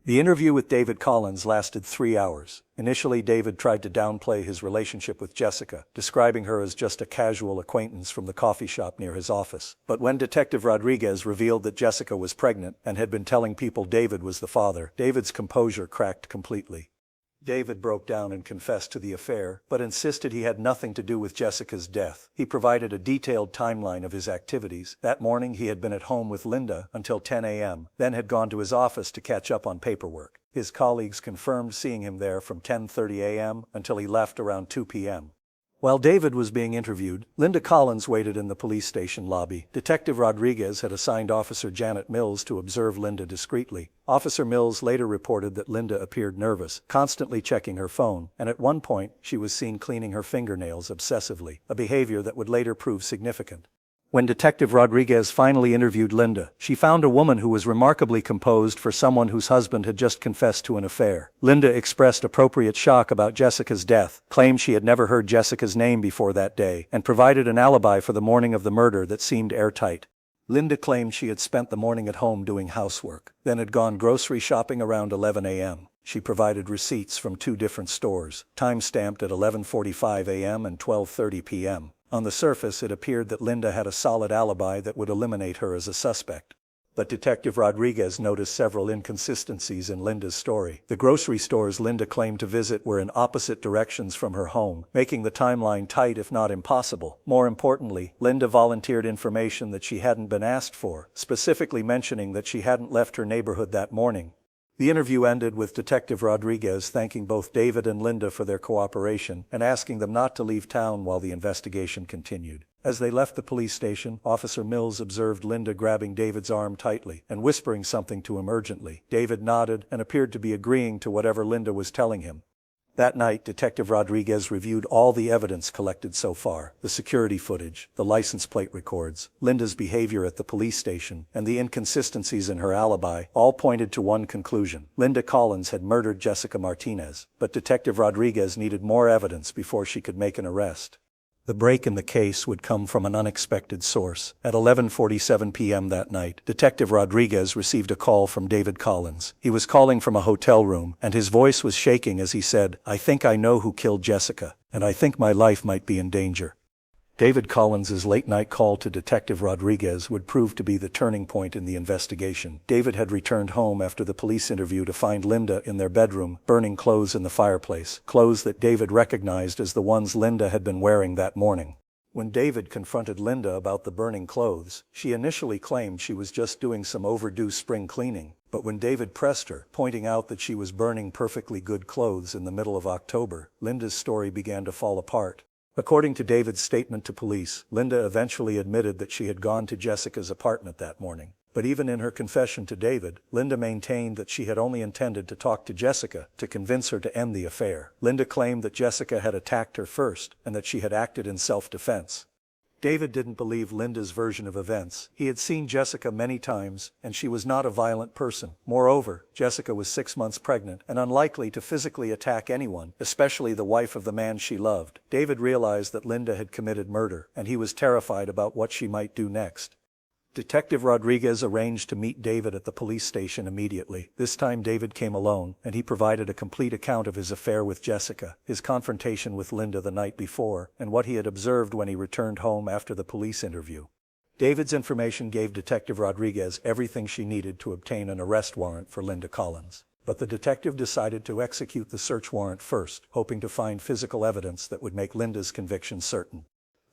Speaker 1: The interview with David Collins lasted 3 hours. Initially, David tried to downplay his relationship with Jessica, describing her as just a casual acquaintance from the coffee shop near his office. But when Detective Rodriguez revealed that Jessica was pregnant and had been telling people David was the father, David's composure cracked completely. David broke down and confessed to the affair, but insisted he had nothing to do with Jessica's death. He provided a detailed timeline of his activities. That morning he had been at home with Linda until 10 a.m., then had gone to his office to catch up on paperwork. His colleagues confirmed seeing him there from 10:30 a.m. until he left around 2 p.m. While David was being interviewed, Linda Collins waited in the police station lobby. Detective Rodriguez had assigned Officer Janet Mills to observe Linda discreetly. Officer Mills later reported that Linda appeared nervous, constantly checking her phone, and at one point, she was seen cleaning her fingernails obsessively, a behavior that would later prove significant. When Detective Rodriguez finally interviewed Linda, she found a woman who was remarkably composed for someone whose husband had just confessed to an affair. Linda expressed appropriate shock about Jessica's death, claimed she had never heard Jessica's name before that day, and provided an alibi for the morning of the murder that seemed airtight. Linda claimed she had spent the morning at home doing housework, then had gone grocery shopping around 11 a.m. She provided receipts from 2 different stores, time-stamped at 11:45 a.m. and 12:30 p.m. On the surface, it appeared that Linda had a solid alibi that would eliminate her as a suspect. But Detective Rodriguez noticed several inconsistencies in Linda's story. The grocery stores Linda claimed to visit were in opposite directions from her home, making the timeline tight if not impossible. More importantly, Linda volunteered information that she hadn't been asked for, specifically mentioning that she hadn't left her neighborhood that morning. The interview ended with Detective Rodriguez thanking both David and Linda for their cooperation and asking them not to leave town while the investigation continued. As they left the police station, Officer Mills observed Linda grabbing David's arm tightly and whispering something to him urgently. David nodded and appeared to be agreeing to whatever Linda was telling him. That night, Detective Rodriguez reviewed all the evidence collected so far: the security footage, the license plate records, Linda's behavior at the police station, and the inconsistencies in her alibi. All pointed to one conclusion: Linda Collins had murdered Jessica Martinez. But Detective Rodriguez needed more evidence before she could make an arrest. The break in the case would come from an unexpected source. At 11:47 p.m. that night, Detective Rodriguez received a call from David Collins. He was calling from a hotel room, and his voice was shaking as he said, "I think I know who killed Jessica, and I think my life might be in danger." David Collins's late-night call to Detective Rodriguez would prove to be the turning point in the investigation. David had returned home after the police interview to find Linda in their bedroom, burning clothes in the fireplace, clothes that David recognized as the ones Linda had been wearing that morning. When David confronted Linda about the burning clothes, she initially claimed she was just doing some overdue spring cleaning. But when David pressed her, pointing out that she was burning perfectly good clothes in the middle of October, Linda's story began to fall apart. According to David's statement to police, Linda eventually admitted that she had gone to Jessica's apartment that morning. But even in her confession to David, Linda maintained that she had only intended to talk to Jessica to convince her to end the affair. Linda claimed that Jessica had attacked her first and that she had acted in self-defense. David didn't believe Linda's version of events. He had seen Jessica many times, and she was not a violent person. Moreover, Jessica was 6 months pregnant and unlikely to physically attack anyone, especially the wife of the man she loved. David realized that Linda had committed murder, and he was terrified about what she might do next. Detective Rodriguez arranged to meet David at the police station immediately. This time David came alone, and he provided a complete account of his affair with Jessica, his confrontation with Linda the night before, and what he had observed when he returned home after the police interview. David's information gave Detective Rodriguez everything she needed to obtain an arrest warrant for Linda Collins. But the detective decided to execute the search warrant first, hoping to find physical evidence that would make Linda's conviction certain.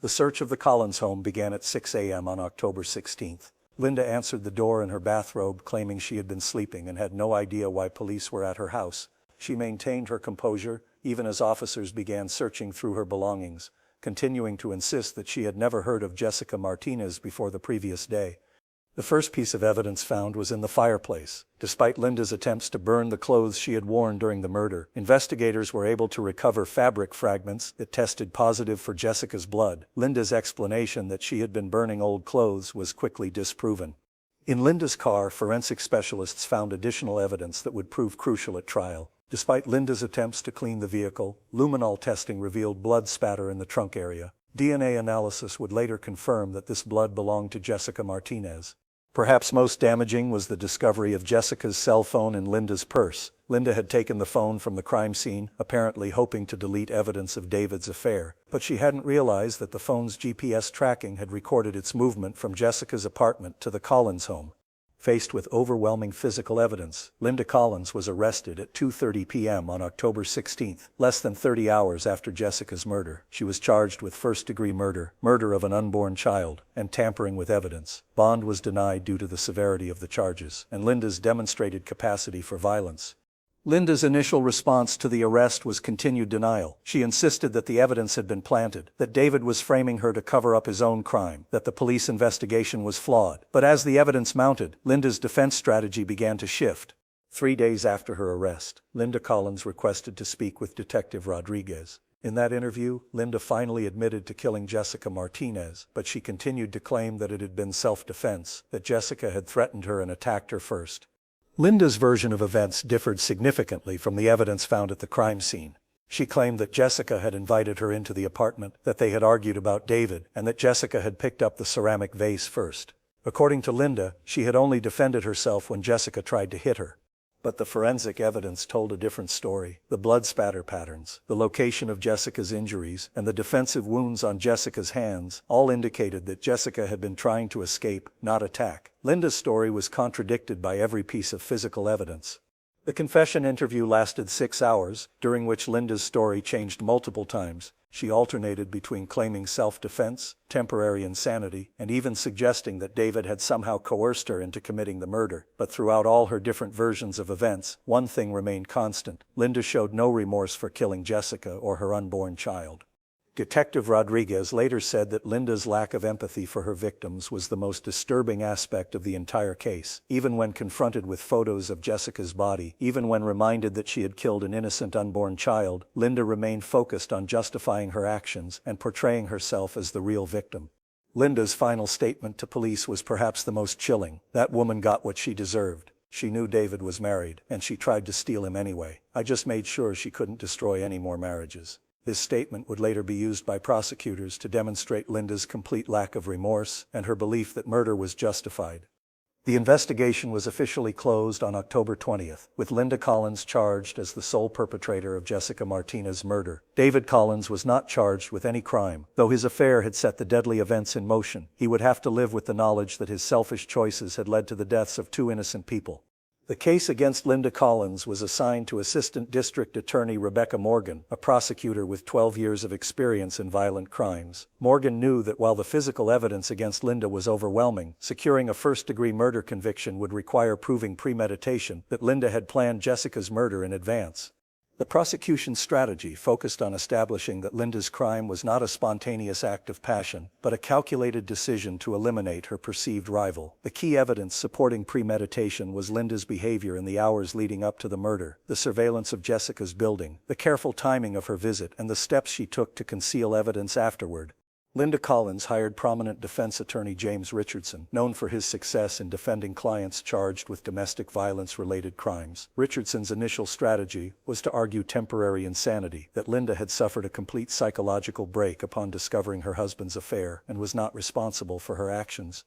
Speaker 1: The search of the Collins home began at 6 a.m. on October 16th. Linda answered the door in her bathrobe, claiming she had been sleeping and had no idea why police were at her house. She maintained her composure, even as officers began searching through her belongings, continuing to insist that she had never heard of Jessica Martinez before the previous day. The first piece of evidence found was in the fireplace. Despite Linda's attempts to burn the clothes she had worn during the murder, investigators were able to recover fabric fragments that tested positive for Jessica's blood. Linda's explanation that she had been burning old clothes was quickly disproven. In Linda's car, forensic specialists found additional evidence that would prove crucial at trial. Despite Linda's attempts to clean the vehicle, luminol testing revealed blood spatter in the trunk area. DNA analysis would later confirm that this blood belonged to Jessica Martinez. Perhaps most damaging was the discovery of Jessica's cell phone in Linda's purse. Linda had taken the phone from the crime scene, apparently hoping to delete evidence of David's affair, but she hadn't realized that the phone's GPS tracking had recorded its movement from Jessica's apartment to the Collins home. Faced with overwhelming physical evidence, Linda Collins was arrested at 2:30 p.m. on October 16th, less than 30 hours after Jessica's murder. She was charged with first-degree murder, murder of an unborn child, and tampering with evidence. Bond was denied due to the severity of the charges, and Linda's demonstrated capacity for violence. Linda's initial response to the arrest was continued denial. She insisted that the evidence had been planted, that David was framing her to cover up his own crime, that the police investigation was flawed. But as the evidence mounted, Linda's defense strategy began to shift. 3 days after her arrest, Linda Collins requested to speak with Detective Rodriguez. In that interview, Linda finally admitted to killing Jessica Martinez, but she continued to claim that it had been self-defense, that Jessica had threatened her and attacked her first. Linda's version of events differed significantly from the evidence found at the crime scene. She claimed that Jessica had invited her into the apartment, that they had argued about David, and that Jessica had picked up the ceramic vase first. According to Linda, she had only defended herself when Jessica tried to hit her. But the forensic evidence told a different story. The blood spatter patterns, the location of Jessica's injuries, and the defensive wounds on Jessica's hands all indicated that Jessica had been trying to escape, not attack. Linda's story was contradicted by every piece of physical evidence. The confession interview lasted 6 hours, during which Linda's story changed multiple times. She alternated between claiming self-defense, temporary insanity, and even suggesting that David had somehow coerced her into committing the murder. But throughout all her different versions of events, one thing remained constant. Linda showed no remorse for killing Jessica or her unborn child. Detective Rodriguez later said that Linda's lack of empathy for her victims was the most disturbing aspect of the entire case. Even when confronted with photos of Jessica's body, even when reminded that she had killed an innocent unborn child, Linda remained focused on justifying her actions and portraying herself as the real victim. Linda's final statement to police was perhaps the most chilling. That woman got what she deserved. She knew David was married, and she tried to steal him anyway. I just made sure she couldn't destroy any more marriages. This statement would later be used by prosecutors to demonstrate Linda's complete lack of remorse and her belief that murder was justified. The investigation was officially closed on October 20th, with Linda Collins charged as the sole perpetrator of Jessica Martinez's murder. David Collins was not charged with any crime. Though his affair had set the deadly events in motion, he would have to live with the knowledge that his selfish choices had led to the deaths of two innocent people. The case against Linda Collins was assigned to Assistant District Attorney Rebecca Morgan, a prosecutor with 12 years of experience in violent crimes. Morgan knew that while the physical evidence against Linda was overwhelming, securing a first-degree murder conviction would require proving premeditation, that Linda had planned Jessica's murder in advance. The prosecution's strategy focused on establishing that Linda's crime was not a spontaneous act of passion, but a calculated decision to eliminate her perceived rival. The key evidence supporting premeditation was Linda's behavior in the hours leading up to the murder, the surveillance of Jessica's building, the careful timing of her visit, and the steps she took to conceal evidence afterward. Linda Collins hired prominent defense attorney James Richardson, known for his success in defending clients charged with domestic violence-related crimes. Richardson's initial strategy was to argue temporary insanity, that Linda had suffered a complete psychological break upon discovering her husband's affair and was not responsible for her actions.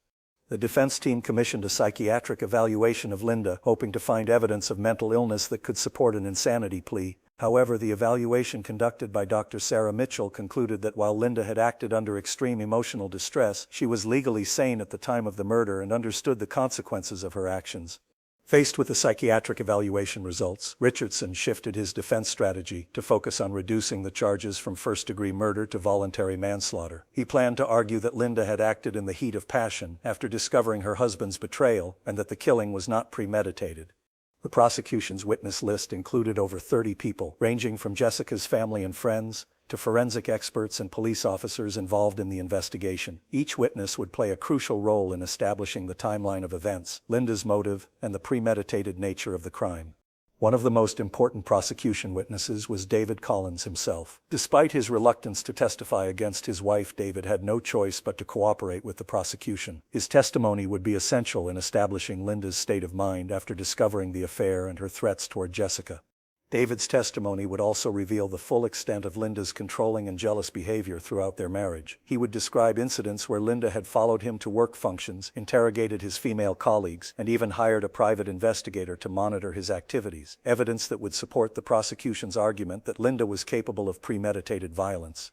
Speaker 1: The defense team commissioned a psychiatric evaluation of Linda, hoping to find evidence of mental illness that could support an insanity plea. However, the evaluation conducted by Dr. Sarah Mitchell concluded that while Linda had acted under extreme emotional distress, she was legally sane at the time of the murder and understood the consequences of her actions. Faced with the psychiatric evaluation results, Richardson shifted his defense strategy to focus on reducing the charges from first-degree murder to voluntary manslaughter. He planned to argue that Linda had acted in the heat of passion after discovering her husband's betrayal and that the killing was not premeditated. The prosecution's witness list included over 30 people, ranging from Jessica's family and friends to forensic experts and police officers involved in the investigation. Each witness would play a crucial role in establishing the timeline of events, Linda's motive, and the premeditated nature of the crime. One of the most important prosecution witnesses was David Collins himself. Despite his reluctance to testify against his wife, David had no choice but to cooperate with the prosecution. His testimony would be essential in establishing Linda's state of mind after discovering the affair and her threats toward Jessica. David's testimony would also reveal the full extent of Linda's controlling and jealous behavior throughout their marriage. He would describe incidents where Linda had followed him to work functions, interrogated his female colleagues, and even hired a private investigator to monitor his activities, evidence that would support the prosecution's argument that Linda was capable of premeditated violence.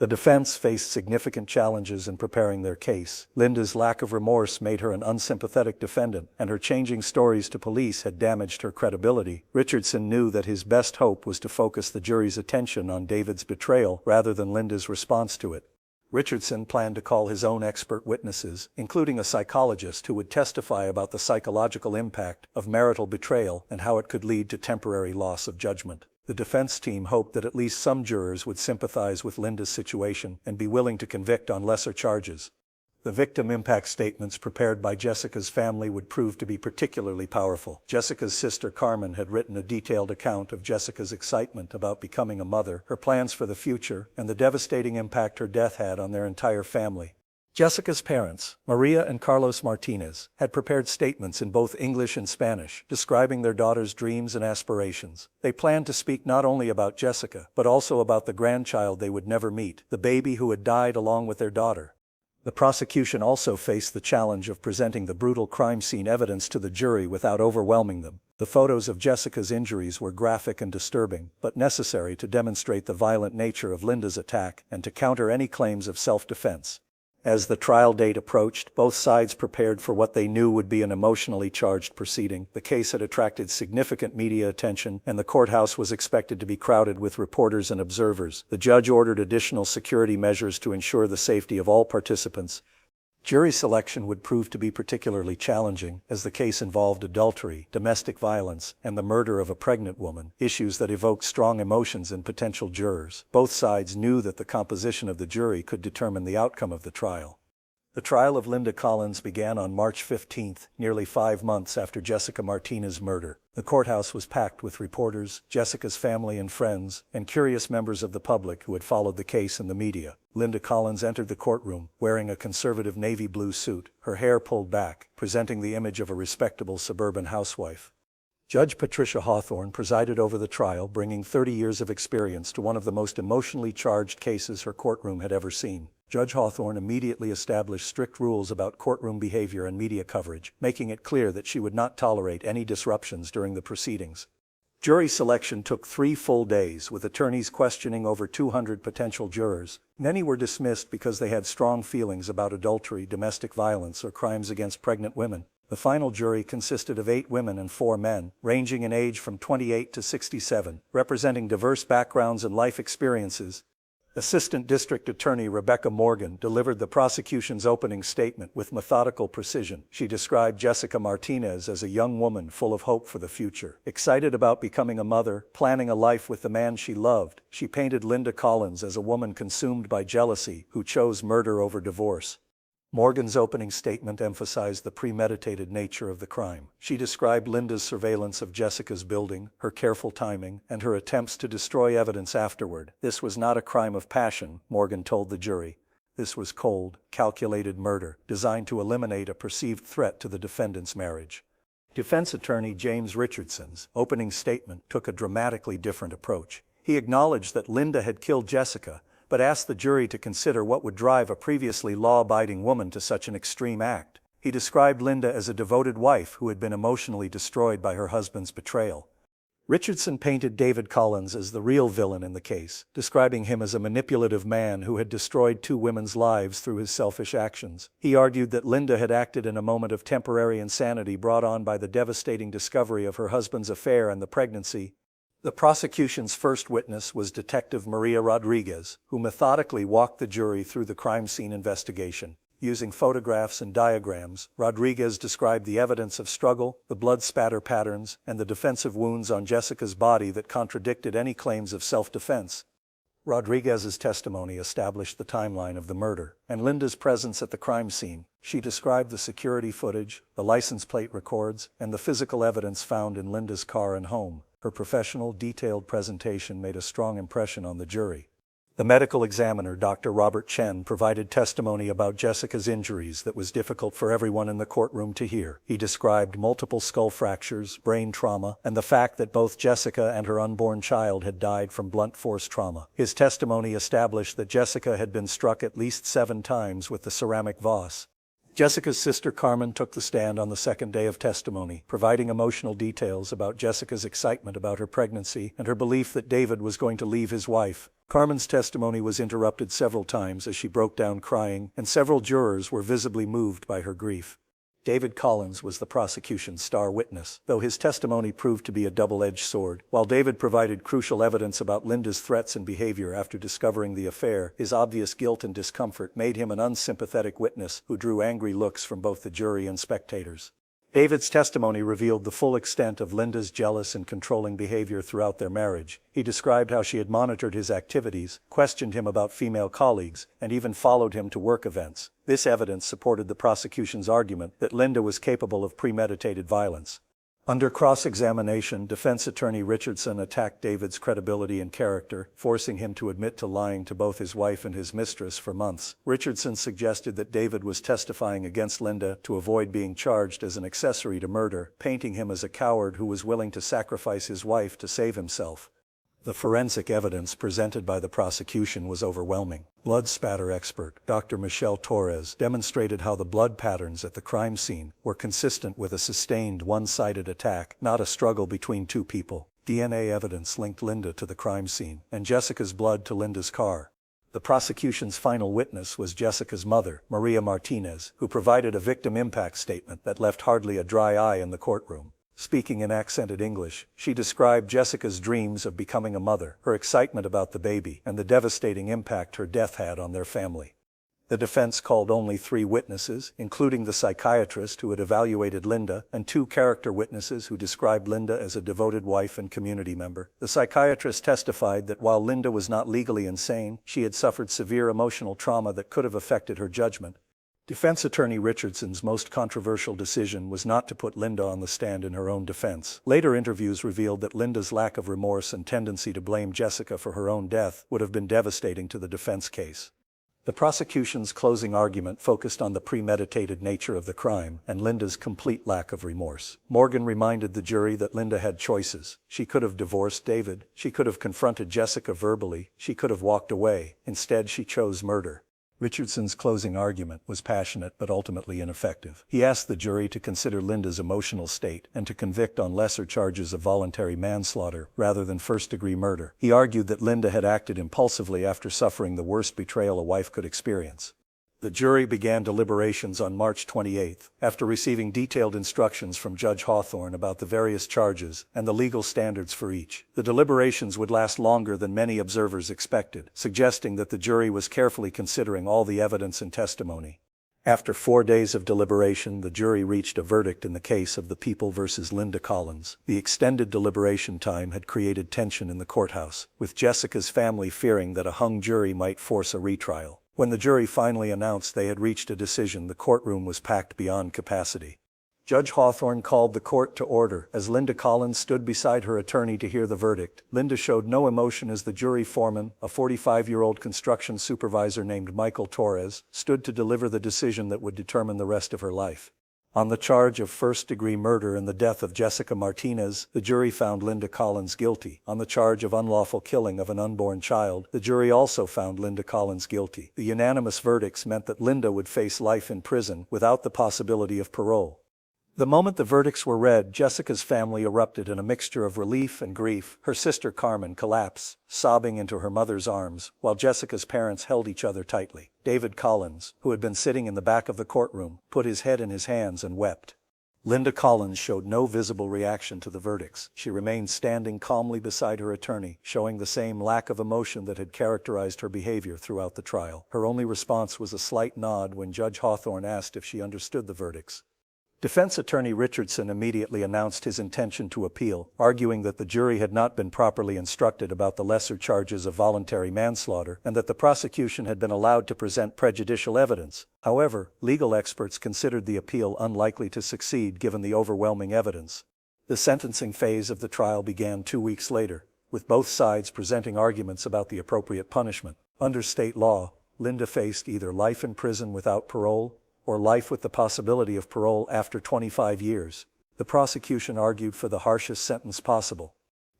Speaker 1: The defense faced significant challenges in preparing their case. Linda's lack of remorse made her an unsympathetic defendant, and her changing stories to police had damaged her credibility. Richardson knew that his best hope was to focus the jury's attention on David's betrayal rather than Linda's response to it. Richardson planned to call his own expert witnesses, including a psychologist who would testify about the psychological impact of marital betrayal and how it could lead to temporary loss of judgment. The defense team hoped that at least some jurors would sympathize with Linda's situation and be willing to convict on lesser charges. The victim impact statements prepared by Jessica's family would prove to be particularly powerful. Jessica's sister Carmen had written a detailed account of Jessica's excitement about becoming a mother, her plans for the future, and the devastating impact her death had on their entire family. Jessica's parents, Maria and Carlos Martinez, had prepared statements in both English and Spanish, describing their daughter's dreams and aspirations. They planned to speak not only about Jessica, but also about the grandchild they would never meet, the baby who had died along with their daughter. The prosecution also faced the challenge of presenting the brutal crime scene evidence to the jury without overwhelming them. The photos of Jessica's injuries were graphic and disturbing, but necessary to demonstrate the violent nature of Linda's attack and to counter any claims of self-defense. As the trial date approached, both sides prepared for what they knew would be an emotionally charged proceeding. The case had attracted significant media attention, and the courthouse was expected to be crowded with reporters and observers. The judge ordered additional security measures to ensure the safety of all participants. Jury selection would prove to be particularly challenging, as the case involved adultery, domestic violence, and the murder of a pregnant woman, issues that evoke strong emotions in potential jurors. Both sides knew that the composition of the jury could determine the outcome of the trial. The trial of Linda Collins began on March 15, nearly 5 months after Jessica Martinez's murder. The courthouse was packed with reporters, Jessica's family and friends, and curious members of the public who had followed the case in the media. Linda Collins entered the courtroom, wearing a conservative navy blue suit, her hair pulled back, presenting the image of a respectable suburban housewife. Judge Patricia Hawthorne presided over the trial, bringing 30 years of experience to one of the most emotionally charged cases her courtroom had ever seen. Judge Hawthorne immediately established strict rules about courtroom behavior and media coverage, making it clear that she would not tolerate any disruptions during the proceedings. Jury selection took 3 full days, with attorneys questioning over 200 potential jurors. Many were dismissed because they had strong feelings about adultery, domestic violence, or crimes against pregnant women. The final jury consisted of 8 women and 4 men, ranging in age from 28 to 67, representing diverse backgrounds and life experiences. Assistant District Attorney Rebecca Morgan delivered the prosecution's opening statement with methodical precision. She described Jessica Martinez as a young woman full of hope for the future, excited about becoming a mother, planning a life with the man she loved. She painted Linda Collins as a woman consumed by jealousy who chose murder over divorce. Morgan's opening statement emphasized the premeditated nature of the crime. She described Linda's surveillance of Jessica's building, her careful timing, and her attempts to destroy evidence afterward. This was not a crime of passion, Morgan told the jury. This was cold, calculated murder, designed to eliminate a perceived threat to the defendant's marriage. Defense attorney James Richardson's opening statement took a dramatically different approach. He acknowledged that Linda had killed Jessica, but asked the jury to consider what would drive a previously law-abiding woman to such an extreme act. He described Linda as a devoted wife who had been emotionally destroyed by her husband's betrayal. Richardson painted David Collins as the real villain in the case, describing him as a manipulative man who had destroyed 2 women's lives through his selfish actions. He argued that Linda had acted in a moment of temporary insanity brought on by the devastating discovery of her husband's affair and the pregnancy. The prosecution's first witness was Detective Maria Rodriguez, who methodically walked the jury through the crime scene investigation. Using photographs and diagrams, Rodriguez described the evidence of struggle, the blood spatter patterns, and the defensive wounds on Jessica's body that contradicted any claims of self-defense. Rodriguez's testimony established the timeline of the murder and Linda's presence at the crime scene. She described the security footage, the license plate records, and the physical evidence found in Linda's car and home. Her professional, detailed presentation made a strong impression on the jury. The medical examiner, Dr. Robert Chen, provided testimony about Jessica's injuries that was difficult for everyone in the courtroom to hear. He described multiple skull fractures, brain trauma, and the fact that both Jessica and her unborn child had died from blunt force trauma. His testimony established that Jessica had been struck at least 7 times with the ceramic vase. Jessica's sister Carmen took the stand on the second day of testimony, providing emotional details about Jessica's excitement about her pregnancy and her belief that David was going to leave his wife. Carmen's testimony was interrupted several times as she broke down crying, and several jurors were visibly moved by her grief. David Collins was the prosecution's star witness, though his testimony proved to be a double-edged sword. While David provided crucial evidence about Linda's threats and behavior after discovering the affair, his obvious guilt and discomfort made him an unsympathetic witness who drew angry looks from both the jury and spectators. David's testimony revealed the full extent of Linda's jealous and controlling behavior throughout their marriage. He described how she had monitored his activities, questioned him about female colleagues, and even followed him to work events. This evidence supported the prosecution's argument that Linda was capable of premeditated violence. Under cross-examination, defense attorney Richardson attacked David's credibility and character, forcing him to admit to lying to both his wife and his mistress for months. Richardson suggested that David was testifying against Linda to avoid being charged as an accessory to murder, painting him as a coward who was willing to sacrifice his wife to save himself. The forensic evidence presented by the prosecution was overwhelming. Blood spatter expert Dr. Michelle Torres demonstrated how the blood patterns at the crime scene were consistent with a sustained one-sided attack, not a struggle between 2 people. DNA evidence linked Linda to the crime scene, and Jessica's blood to Linda's car. The prosecution's final witness was Jessica's mother, Maria Martinez, who provided a victim impact statement that left hardly a dry eye in the courtroom. Speaking in accented English, she described Jessica's dreams of becoming a mother, her excitement about the baby, and the devastating impact her death had on their family. The defense called only 3 witnesses, including the psychiatrist who had evaluated Linda, and 2 character witnesses who described Linda as a devoted wife and community member. The psychiatrist testified that while Linda was not legally insane, she had suffered severe emotional trauma that could have affected her judgment. Defense attorney Richardson's most controversial decision was not to put Linda on the stand in her own defense. Later interviews revealed that Linda's lack of remorse and tendency to blame Jessica for her own death would have been devastating to the defense case. The prosecution's closing argument focused on the premeditated nature of the crime and Linda's complete lack of remorse. Morgan reminded the jury that Linda had choices. She could have divorced David, she could have confronted Jessica verbally, she could have walked away. Instead, she chose murder. Richardson's closing argument was passionate but ultimately ineffective. He asked the jury to consider Linda's emotional state and to convict on lesser charges of voluntary manslaughter rather than first-degree murder. He argued that Linda had acted impulsively after suffering the worst betrayal a wife could experience. The jury began deliberations on March 28, after receiving detailed instructions from Judge Hawthorne about the various charges and the legal standards for each. The deliberations would last longer than many observers expected, suggesting that the jury was carefully considering all the evidence and testimony. After 4 days of deliberation, the jury reached a verdict in the case of the People versus Linda Collins. The extended deliberation time had created tension in the courthouse, with Jessica's family fearing that a hung jury might force a retrial. When the jury finally announced they had reached a decision, the courtroom was packed beyond capacity. Judge Hawthorne called the court to order as Linda Collins stood beside her attorney to hear the verdict. Linda showed no emotion as the jury foreman, a 45-year-old construction supervisor named Michael Torres, stood to deliver the decision that would determine the rest of her life. On the charge of first-degree murder in the death of Jessica Martinez, the jury found Linda Collins guilty. On the charge of unlawful killing of an unborn child, the jury also found Linda Collins guilty. The unanimous verdicts meant that Linda would face life in prison without the possibility of parole. The moment the verdicts were read, Jessica's family erupted in a mixture of relief and grief. Her sister Carmen collapsed, sobbing into her mother's arms, while Jessica's parents held each other tightly. David Collins, who had been sitting in the back of the courtroom, put his head in his hands and wept. Linda Collins showed no visible reaction to the verdicts. She remained standing calmly beside her attorney, showing the same lack of emotion that had characterized her behavior throughout the trial. Her only response was a slight nod when Judge Hawthorne asked if she understood the verdicts. Defense attorney Richardson immediately announced his intention to appeal, arguing that the jury had not been properly instructed about the lesser charges of voluntary manslaughter and that the prosecution had been allowed to present prejudicial evidence. However, legal experts considered the appeal unlikely to succeed given the overwhelming evidence. The sentencing phase of the trial began 2 weeks later, with both sides presenting arguments about the appropriate punishment. Under state law, Linda faced either life in prison without parole or life with the possibility of parole after 25 years. The prosecution argued for the harshest sentence possible.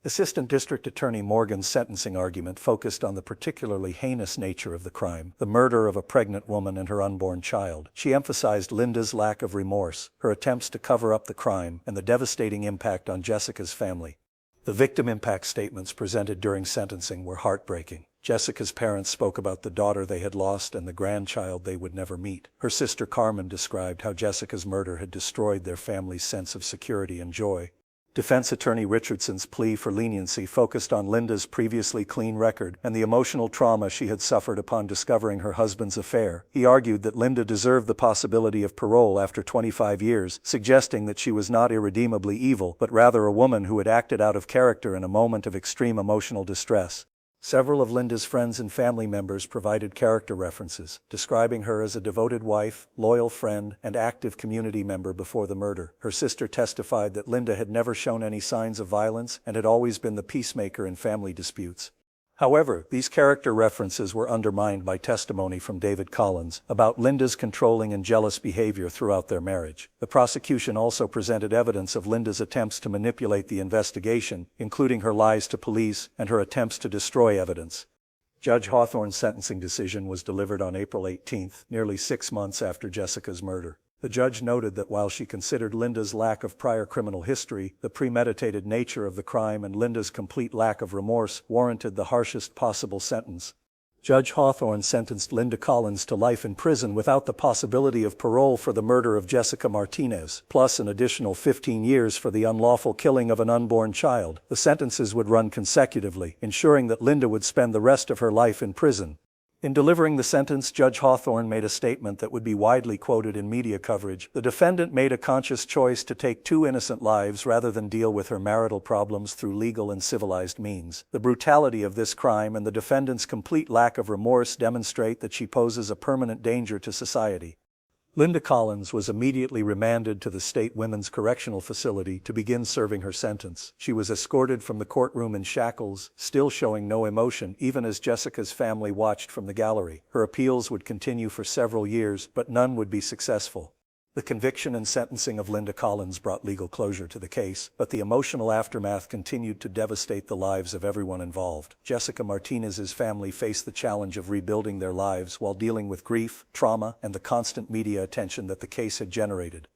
Speaker 1: Assistant District Attorney Morgan's sentencing argument focused on the particularly heinous nature of the crime, the murder of a pregnant woman and her unborn child. She emphasized Linda's lack of remorse, her attempts to cover up the crime, and the devastating impact on Jessica's family. The victim impact statements presented during sentencing were heartbreaking. Jessica's parents spoke about the daughter they had lost and the grandchild they would never meet. Her sister Carmen described how Jessica's murder had destroyed their family's sense of security and joy. Defense attorney Richardson's plea for leniency focused on Linda's previously clean record and the emotional trauma she had suffered upon discovering her husband's affair. He argued that Linda deserved the possibility of parole after 25 years, suggesting that she was not irredeemably evil, but rather a woman who had acted out of character in a moment of extreme emotional distress. Several of Linda's friends and family members provided character references, describing her as a devoted wife, loyal friend, and active community member before the murder. Her sister testified that Linda had never shown any signs of violence and had always been the peacemaker in family disputes. However, these character references were undermined by testimony from David Collins about Linda's controlling and jealous behavior throughout their marriage. The prosecution also presented evidence of Linda's attempts to manipulate the investigation, including her lies to police and her attempts to destroy evidence. Judge Hawthorne's sentencing decision was delivered on April 18, nearly 6 months after Jessica's murder. The judge noted that while she considered Linda's lack of prior criminal history, the premeditated nature of the crime, and Linda's complete lack of remorse warranted the harshest possible sentence. Judge Hawthorne sentenced Linda Collins to life in prison without the possibility of parole for the murder of Jessica Martinez, plus an additional 15 years for the unlawful killing of an unborn child. The sentences would run consecutively, ensuring that Linda would spend the rest of her life in prison. In delivering the sentence, Judge Hawthorne made a statement that would be widely quoted in media coverage. The defendant made a conscious choice to take two innocent lives rather than deal with her marital problems through legal and civilized means. The brutality of this crime and the defendant's complete lack of remorse demonstrate that she poses a permanent danger to society. Linda Collins was immediately remanded to the State Women's Correctional Facility to begin serving her sentence. She was escorted from the courtroom in shackles, still showing no emotion, even as Jessica's family watched from the gallery. Her appeals would continue for several years, but none would be successful. The conviction and sentencing of Linda Collins brought legal closure to the case, but the emotional aftermath continued to devastate the lives of everyone involved. Jessica Martinez's family faced the challenge of rebuilding their lives while dealing with grief, trauma, and the constant media attention that the case had generated.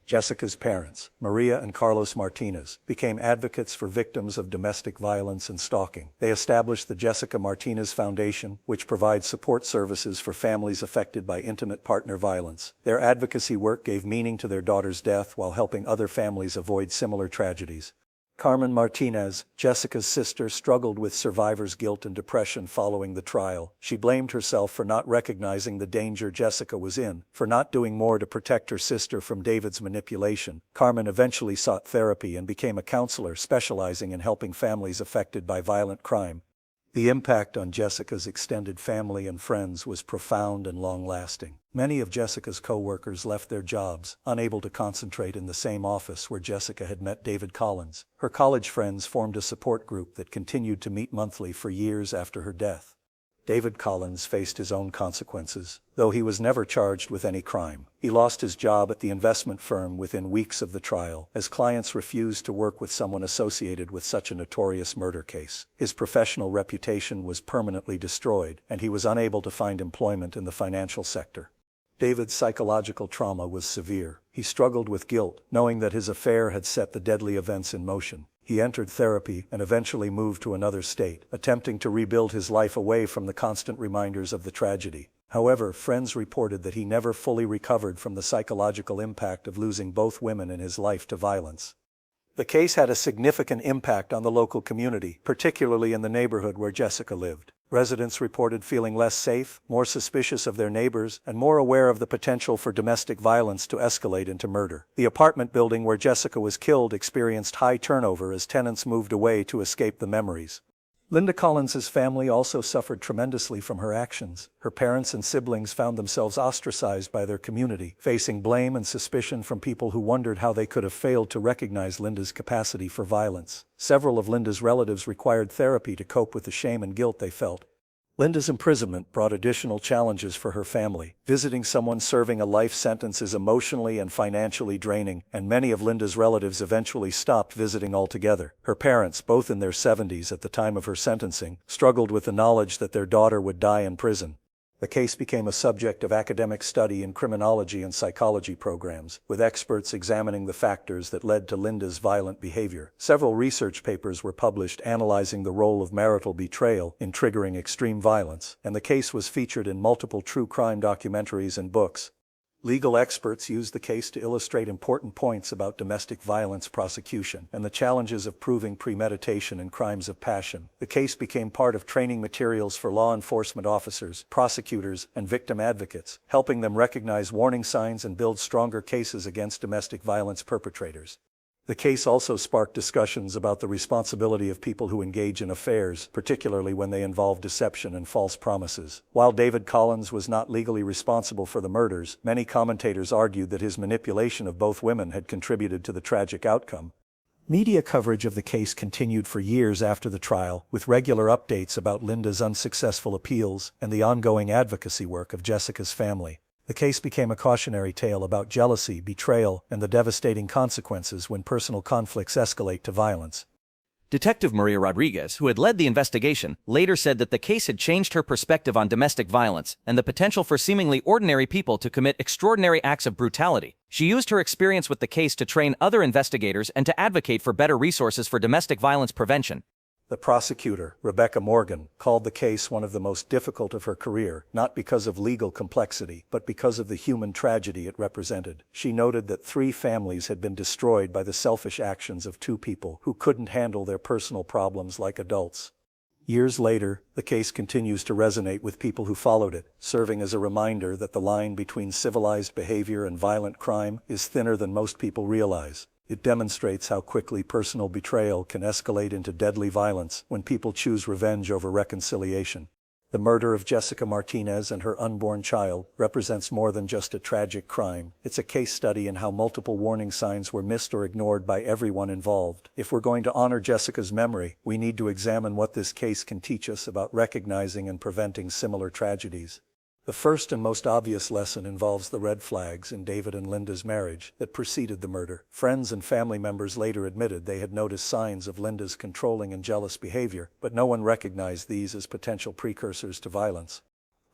Speaker 1: Jessica's parents, Maria and Carlos Martinez, became advocates for victims of domestic violence and stalking. They established the Jessica Martinez Foundation, which provides support services for families affected by intimate partner violence. Their advocacy work gave meaning to their daughter's death while helping other families avoid similar tragedies. Carmen Martinez, Jessica's sister, struggled with survivor's guilt and depression following the trial. She blamed herself for not recognizing the danger Jessica was in, for not doing more to protect her sister from David's manipulation. Carmen eventually sought therapy and became a counselor specializing in helping families affected by violent crime. The impact on Jessica's extended family and friends was profound and long-lasting. Many of Jessica's co-workers left their jobs, unable to concentrate in the same office where Jessica had met David Collins. Her college friends formed a support group that continued to meet monthly for years after her death. David Collins faced his own consequences, though he was never charged with any crime. He lost his job at the investment firm within weeks of the trial, as clients refused to work with someone associated with such a notorious murder case. His professional reputation was permanently destroyed, and he was unable to find employment in the financial sector. David's psychological trauma was severe. He struggled with guilt, knowing that his affair had set the deadly events in motion. He entered therapy and eventually moved to another state, attempting to rebuild his life away from the constant reminders of the tragedy. However, friends reported that he never fully recovered from the psychological impact of losing both women in his life to violence. The case had a significant impact on the local community, particularly in the neighborhood where Jessica lived. Residents reported feeling less safe, more suspicious of their neighbors, and more aware of the potential for domestic violence to escalate into murder. The apartment building where Jessica was killed experienced high turnover as tenants moved away to escape the memories. Linda Collins's family also suffered tremendously from her actions. Her parents and siblings found themselves ostracized by their community, facing blame and suspicion from people who wondered how they could have failed to recognize Linda's capacity for violence. Several of Linda's relatives required therapy to cope with the shame and guilt they felt. Linda's imprisonment brought additional challenges for her family. Visiting someone serving a life sentence is emotionally and financially draining, and many of Linda's relatives eventually stopped visiting altogether. Her parents, both in their 70s at the time of her sentencing, struggled with the knowledge that their daughter would die in prison. The case became a subject of academic study in criminology and psychology programs, with experts examining the factors that led to Linda's violent behavior. Several research papers were published analyzing the role of marital betrayal in triggering extreme violence, and the case was featured in multiple true crime documentaries and books. Legal experts used the case to illustrate important points about domestic violence prosecution and the challenges of proving premeditation in crimes of passion. The case became part of training materials for law enforcement officers, prosecutors, and victim advocates, helping them recognize warning signs and build stronger cases against domestic violence perpetrators. The case also sparked discussions about the responsibility of people who engage in affairs, particularly when they involve deception and false promises. While David Collins was not legally responsible for the murders, many commentators argued that his manipulation of both women had contributed to the tragic outcome. Media coverage of the case continued for years after the trial, with regular updates about Linda's unsuccessful appeals and the ongoing advocacy work of Jessica's family. The case became a cautionary tale about jealousy, betrayal, and the devastating consequences when personal conflicts escalate to violence.
Speaker 2: Detective Maria Rodriguez, who had led the investigation, later said that the case had changed her perspective on domestic violence and the potential for seemingly ordinary people to commit extraordinary acts of brutality. She used her experience with the case to train other investigators and to advocate for better resources for domestic violence prevention.
Speaker 1: The prosecutor, Rebecca Morgan, called the case one of the most difficult of her career, not because of legal complexity, but because of the human tragedy it represented. She noted that 3 families had been destroyed by the selfish actions of 2 people who couldn't handle their personal problems like adults. Years later, the case continues to resonate with people who followed it, serving as a reminder that the line between civilized behavior and violent crime is thinner than most people realize. It demonstrates how quickly personal betrayal can escalate into deadly violence when people choose revenge over reconciliation. The murder of Jessica Martinez and her unborn child represents more than just a tragic crime. It's a case study in how multiple warning signs were missed or ignored by everyone involved. If we're going to honor Jessica's memory, we need to examine what this case can teach us about recognizing and preventing similar tragedies. The first and most obvious lesson involves the red flags in David and Linda's marriage that preceded the murder. Friends and family members later admitted they had noticed signs of Linda's controlling and jealous behavior, but no one recognized these as potential precursors to violence.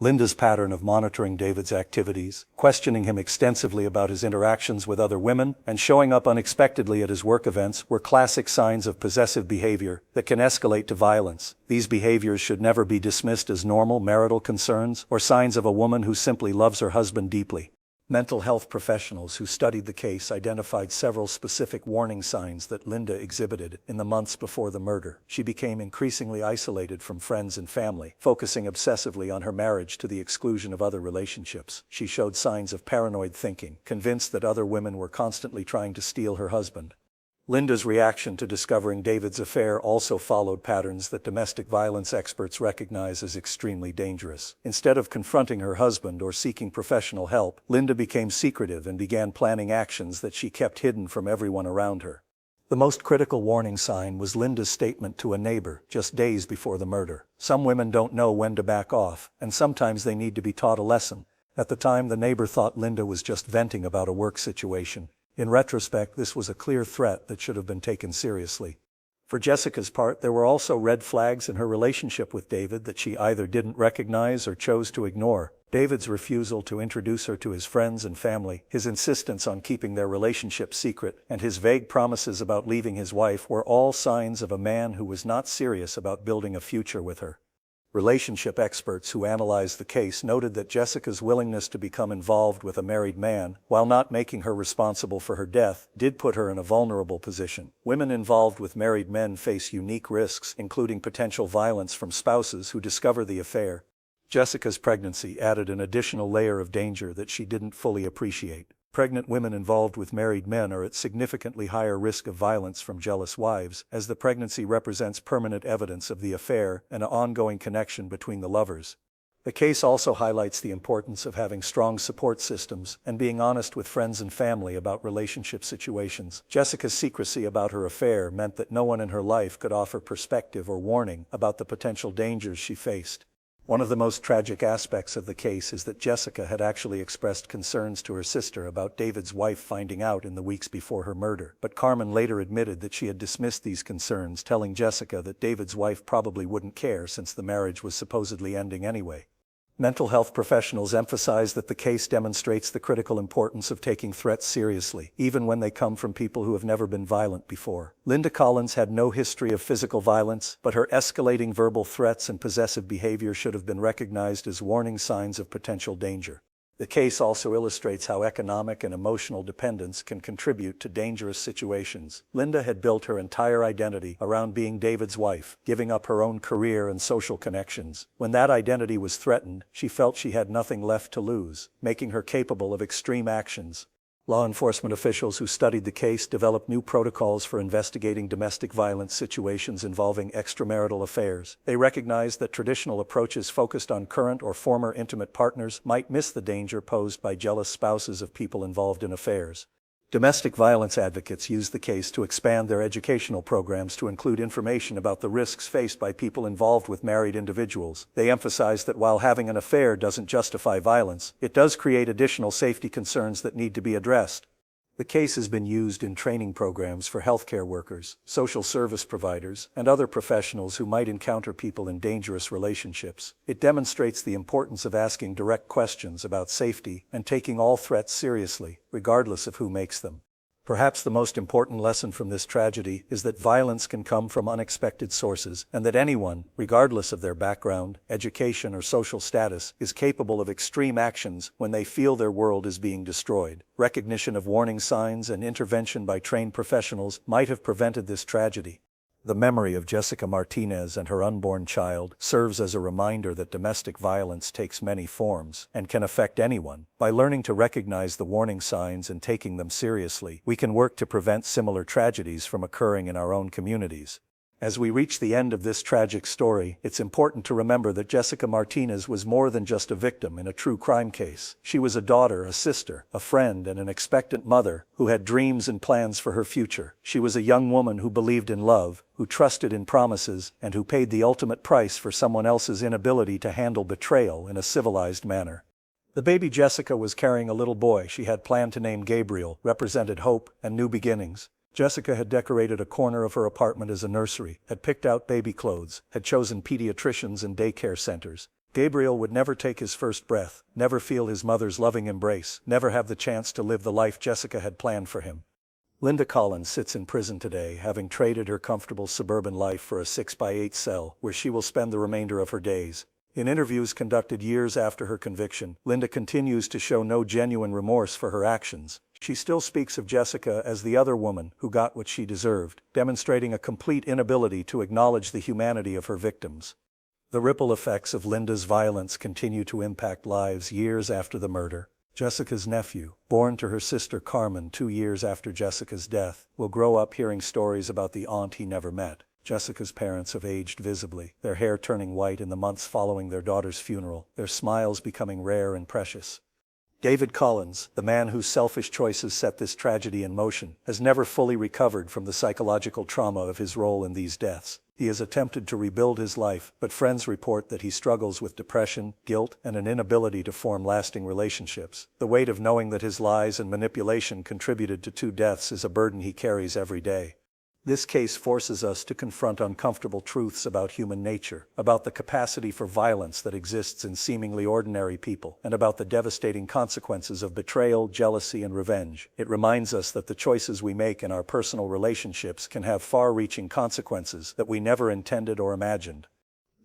Speaker 1: Linda's pattern of monitoring David's activities, questioning him extensively about his interactions with other women, and showing up unexpectedly at his work events were classic signs of possessive behavior that can escalate to violence. These behaviors should never be dismissed as normal marital concerns or signs of a woman who simply loves her husband deeply. Mental health professionals who studied the case identified several specific warning signs that Linda exhibited in the months before the murder. She became increasingly isolated from friends and family, focusing obsessively on her marriage to the exclusion of other relationships. She showed signs of paranoid thinking, convinced that other women were constantly trying to steal her husband. Linda's reaction to discovering David's affair also followed patterns that domestic violence experts recognize as extremely dangerous. Instead of confronting her husband or seeking professional help, Linda became secretive and began planning actions that she kept hidden from everyone around her. The most critical warning sign was Linda's statement to a neighbor just days before the murder. Some women don't know when to back off, and sometimes they need to be taught a lesson. At the time, the neighbor thought Linda was just venting about a work situation. In retrospect, this was a clear threat that should have been taken seriously. For Jessica's part, there were also red flags in her relationship with David that she either didn't recognize or chose to ignore. David's refusal to introduce her to his friends and family, his insistence on keeping their relationship secret, and his vague promises about leaving his wife were all signs of a man who was not serious about building a future with her. Relationship experts who analyzed the case noted that Jessica's willingness to become involved with a married man, while not making her responsible for her death, did put her in a vulnerable position. Women involved with married men face unique risks, including potential violence from spouses who discover the affair. Jessica's pregnancy added an additional layer of danger that she didn't fully appreciate. Pregnant women involved with married men are at significantly higher risk of violence from jealous wives, as the pregnancy represents permanent evidence of the affair and an ongoing connection between the lovers. The case also highlights the importance of having strong support systems and being honest with friends and family about relationship situations. Jessica's secrecy about her affair meant that no one in her life could offer perspective or warning about the potential dangers she faced. One of the most tragic aspects of the case is that Jessica had actually expressed concerns to her sister about David's wife finding out in the weeks before her murder, but Carmen later admitted that she had dismissed these concerns, telling Jessica that David's wife probably wouldn't care since the marriage was supposedly ending anyway. Mental health professionals emphasize that the case demonstrates the critical importance of taking threats seriously, even when they come from people who have never been violent before. Linda Collins had no history of physical violence, but her escalating verbal threats and possessive behavior should have been recognized as warning signs of potential danger. The case also illustrates how economic and emotional dependence can contribute to dangerous situations. Linda had built her entire identity around being David's wife, giving up her own career and social connections. When that identity was threatened, she felt she had nothing left to lose, making her capable of extreme actions. Law enforcement officials who studied the case developed new protocols for investigating domestic violence situations involving extramarital affairs. They recognized that traditional approaches focused on current or former intimate partners might miss the danger posed by jealous spouses of people involved in affairs. Domestic violence advocates used the case to expand their educational programs to include information about the risks faced by people involved with married individuals. They emphasized that while having an affair doesn't justify violence, it does create additional safety concerns that need to be addressed. The case has been used in training programs for healthcare workers, social service providers, and other professionals who might encounter people in dangerous relationships. It demonstrates the importance of asking direct questions about safety and taking all threats seriously, regardless of who makes them. Perhaps the most important lesson from this tragedy is that violence can come from unexpected sources, and that anyone, regardless of their background, education, or social status, is capable of extreme actions when they feel their world is being destroyed. Recognition of warning signs and intervention by trained professionals might have prevented this tragedy. The memory of Jessica Martinez and her unborn child serves as a reminder that domestic violence takes many forms and can affect anyone. By learning to recognize the warning signs and taking them seriously, we can work to prevent similar tragedies from occurring in our own communities. As we reach the end of this tragic story, it's important to remember that Jessica Martinez was more than just a victim in a true crime case. She was a daughter, a sister, a friend, and an expectant mother who had dreams and plans for her future. She was a young woman who believed in love, who trusted in promises, and who paid the ultimate price for someone else's inability to handle betrayal in a civilized manner. The baby Jessica was carrying a little boy she had planned to name Gabriel, represented hope and new beginnings. Jessica had decorated a corner of her apartment as a nursery, had picked out baby clothes, had chosen pediatricians and daycare centers. Gabriel would never take his first breath, never feel his mother's loving embrace, never have the chance to live the life Jessica had planned for him. Linda Collins sits in prison today, having traded her comfortable suburban life for a 6x8 cell, where she will spend the remainder of her days. In interviews conducted years after her conviction, Linda continues to show no genuine remorse for her actions. She still speaks of Jessica as the other woman who got what she deserved, demonstrating a complete inability to acknowledge the humanity of her victims. The ripple effects of Linda's violence continue to impact lives years after the murder. Jessica's nephew, born to her sister Carmen 2 years after Jessica's death, will grow up hearing stories about the aunt he never met. Jessica's parents have aged visibly, their hair turning white in the months following their daughter's funeral, their smiles becoming rare and precious. David Collins, the man whose selfish choices set this tragedy in motion, has never fully recovered from the psychological trauma of his role in these deaths. He has attempted to rebuild his life, but friends report that he struggles with depression, guilt, and an inability to form lasting relationships. The weight of knowing that his lies and manipulation contributed to 2 deaths is a burden he carries every day. This case forces us to confront uncomfortable truths about human nature, about the capacity for violence that exists in seemingly ordinary people, and about the devastating consequences of betrayal, jealousy, and revenge. It reminds us that the choices we make in our personal relationships can have far-reaching consequences that we never intended or imagined.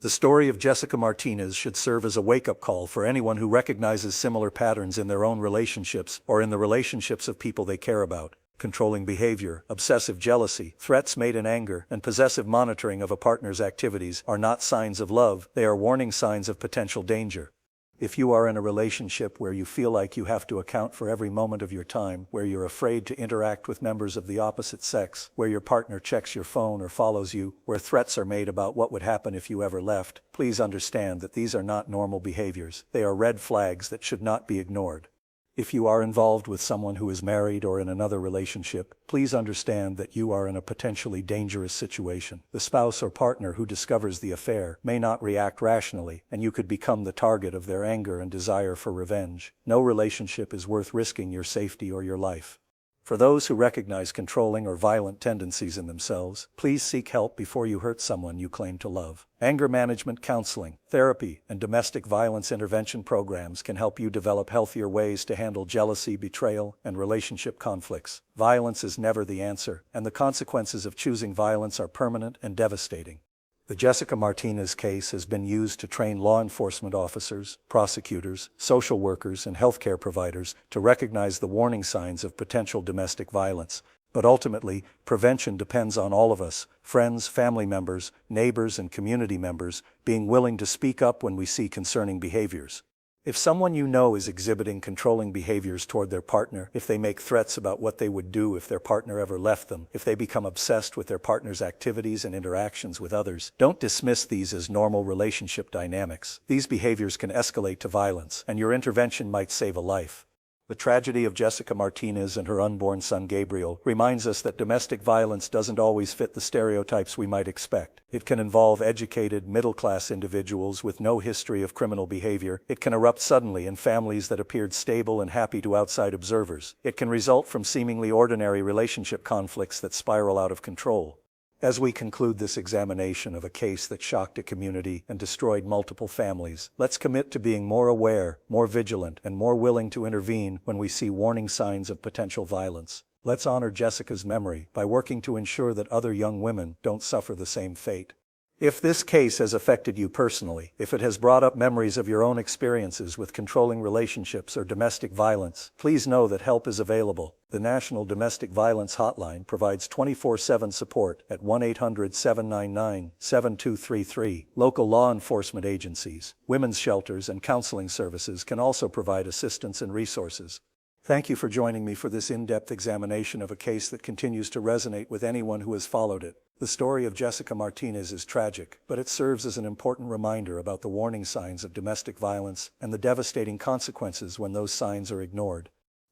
Speaker 1: The story of Jessica Martinez should serve as a wake-up call for anyone who recognizes similar patterns in their own relationships or in the relationships of people they care about. Controlling behavior, obsessive jealousy, threats made in anger, and possessive monitoring of a partner's activities are not signs of love, they are warning signs of potential danger. If you are in a relationship where you feel like you have to account for every moment of your time, where you're afraid to interact with members of the opposite sex, where your partner checks your phone or follows you, where threats are made about what would happen if you ever left, please understand that these are not normal behaviors. They are red flags that should not be ignored. If you are involved with someone who is married or in another relationship, please understand that you are in a potentially dangerous situation. The spouse or partner who discovers the affair may not react rationally, and you could become the target of their anger and desire for revenge. No relationship is worth risking your safety or your life. For those who recognize controlling or violent tendencies in themselves, please seek help before you hurt someone you claim to love. Anger management counseling, therapy, and domestic violence intervention programs can help you develop healthier ways to handle jealousy, betrayal, and relationship conflicts. Violence is never the answer, and the consequences of choosing violence are permanent and devastating. The Jessica Martinez case has been used to train law enforcement officers, prosecutors, social workers, and healthcare providers to recognize the warning signs of potential domestic violence. But ultimately, prevention depends on all of us, friends, family members, neighbors, and community members, being willing to speak up when we see concerning behaviors. If someone you know is exhibiting controlling behaviors toward their partner, if they make threats about what they would do if their partner ever left them, if they become obsessed with their partner's activities and interactions with others, don't dismiss these as normal relationship dynamics. These behaviors can escalate to violence, and your intervention might save a life. The tragedy of Jessica Martinez and her unborn son Gabriel reminds us that domestic violence doesn't always fit the stereotypes we might expect. It can involve educated, middle-class individuals with no history of criminal behavior. It can erupt suddenly in families that appeared stable and happy to outside observers. It can result from seemingly ordinary relationship conflicts that spiral out of control. As we conclude this examination of a case that shocked a community and destroyed multiple families, let's commit to being more aware, more vigilant, and more willing to intervene when we see warning signs of potential violence. Let's honor Jessica's memory by working to ensure that other young women don't suffer the same fate. If this case has affected you personally, if it has brought up memories of your own experiences with controlling relationships or domestic violence, please know that help is available. The National Domestic Violence Hotline provides 24/7 support at 1-800-799-7233. Local law enforcement agencies, women's shelters, and counseling services can also provide assistance and resources. Thank you for joining me for this in-depth examination of a case that continues to resonate with anyone who has followed it. The story of Jessica Martinez is tragic, but it serves as an important reminder about the warning signs of domestic violence and the devastating consequences when those signs are ignored.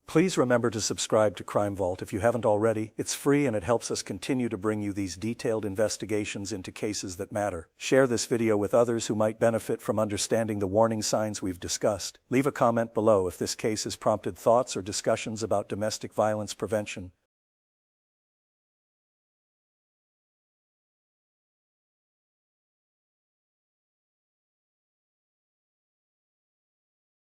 Speaker 1: Please remember to subscribe to Crime Vault if you haven't already. It's free and it helps us continue to bring you these detailed investigations into cases that matter. Share this video with others who might benefit from understanding the warning signs we've discussed. Leave a comment below if this case has prompted thoughts or discussions about domestic violence prevention.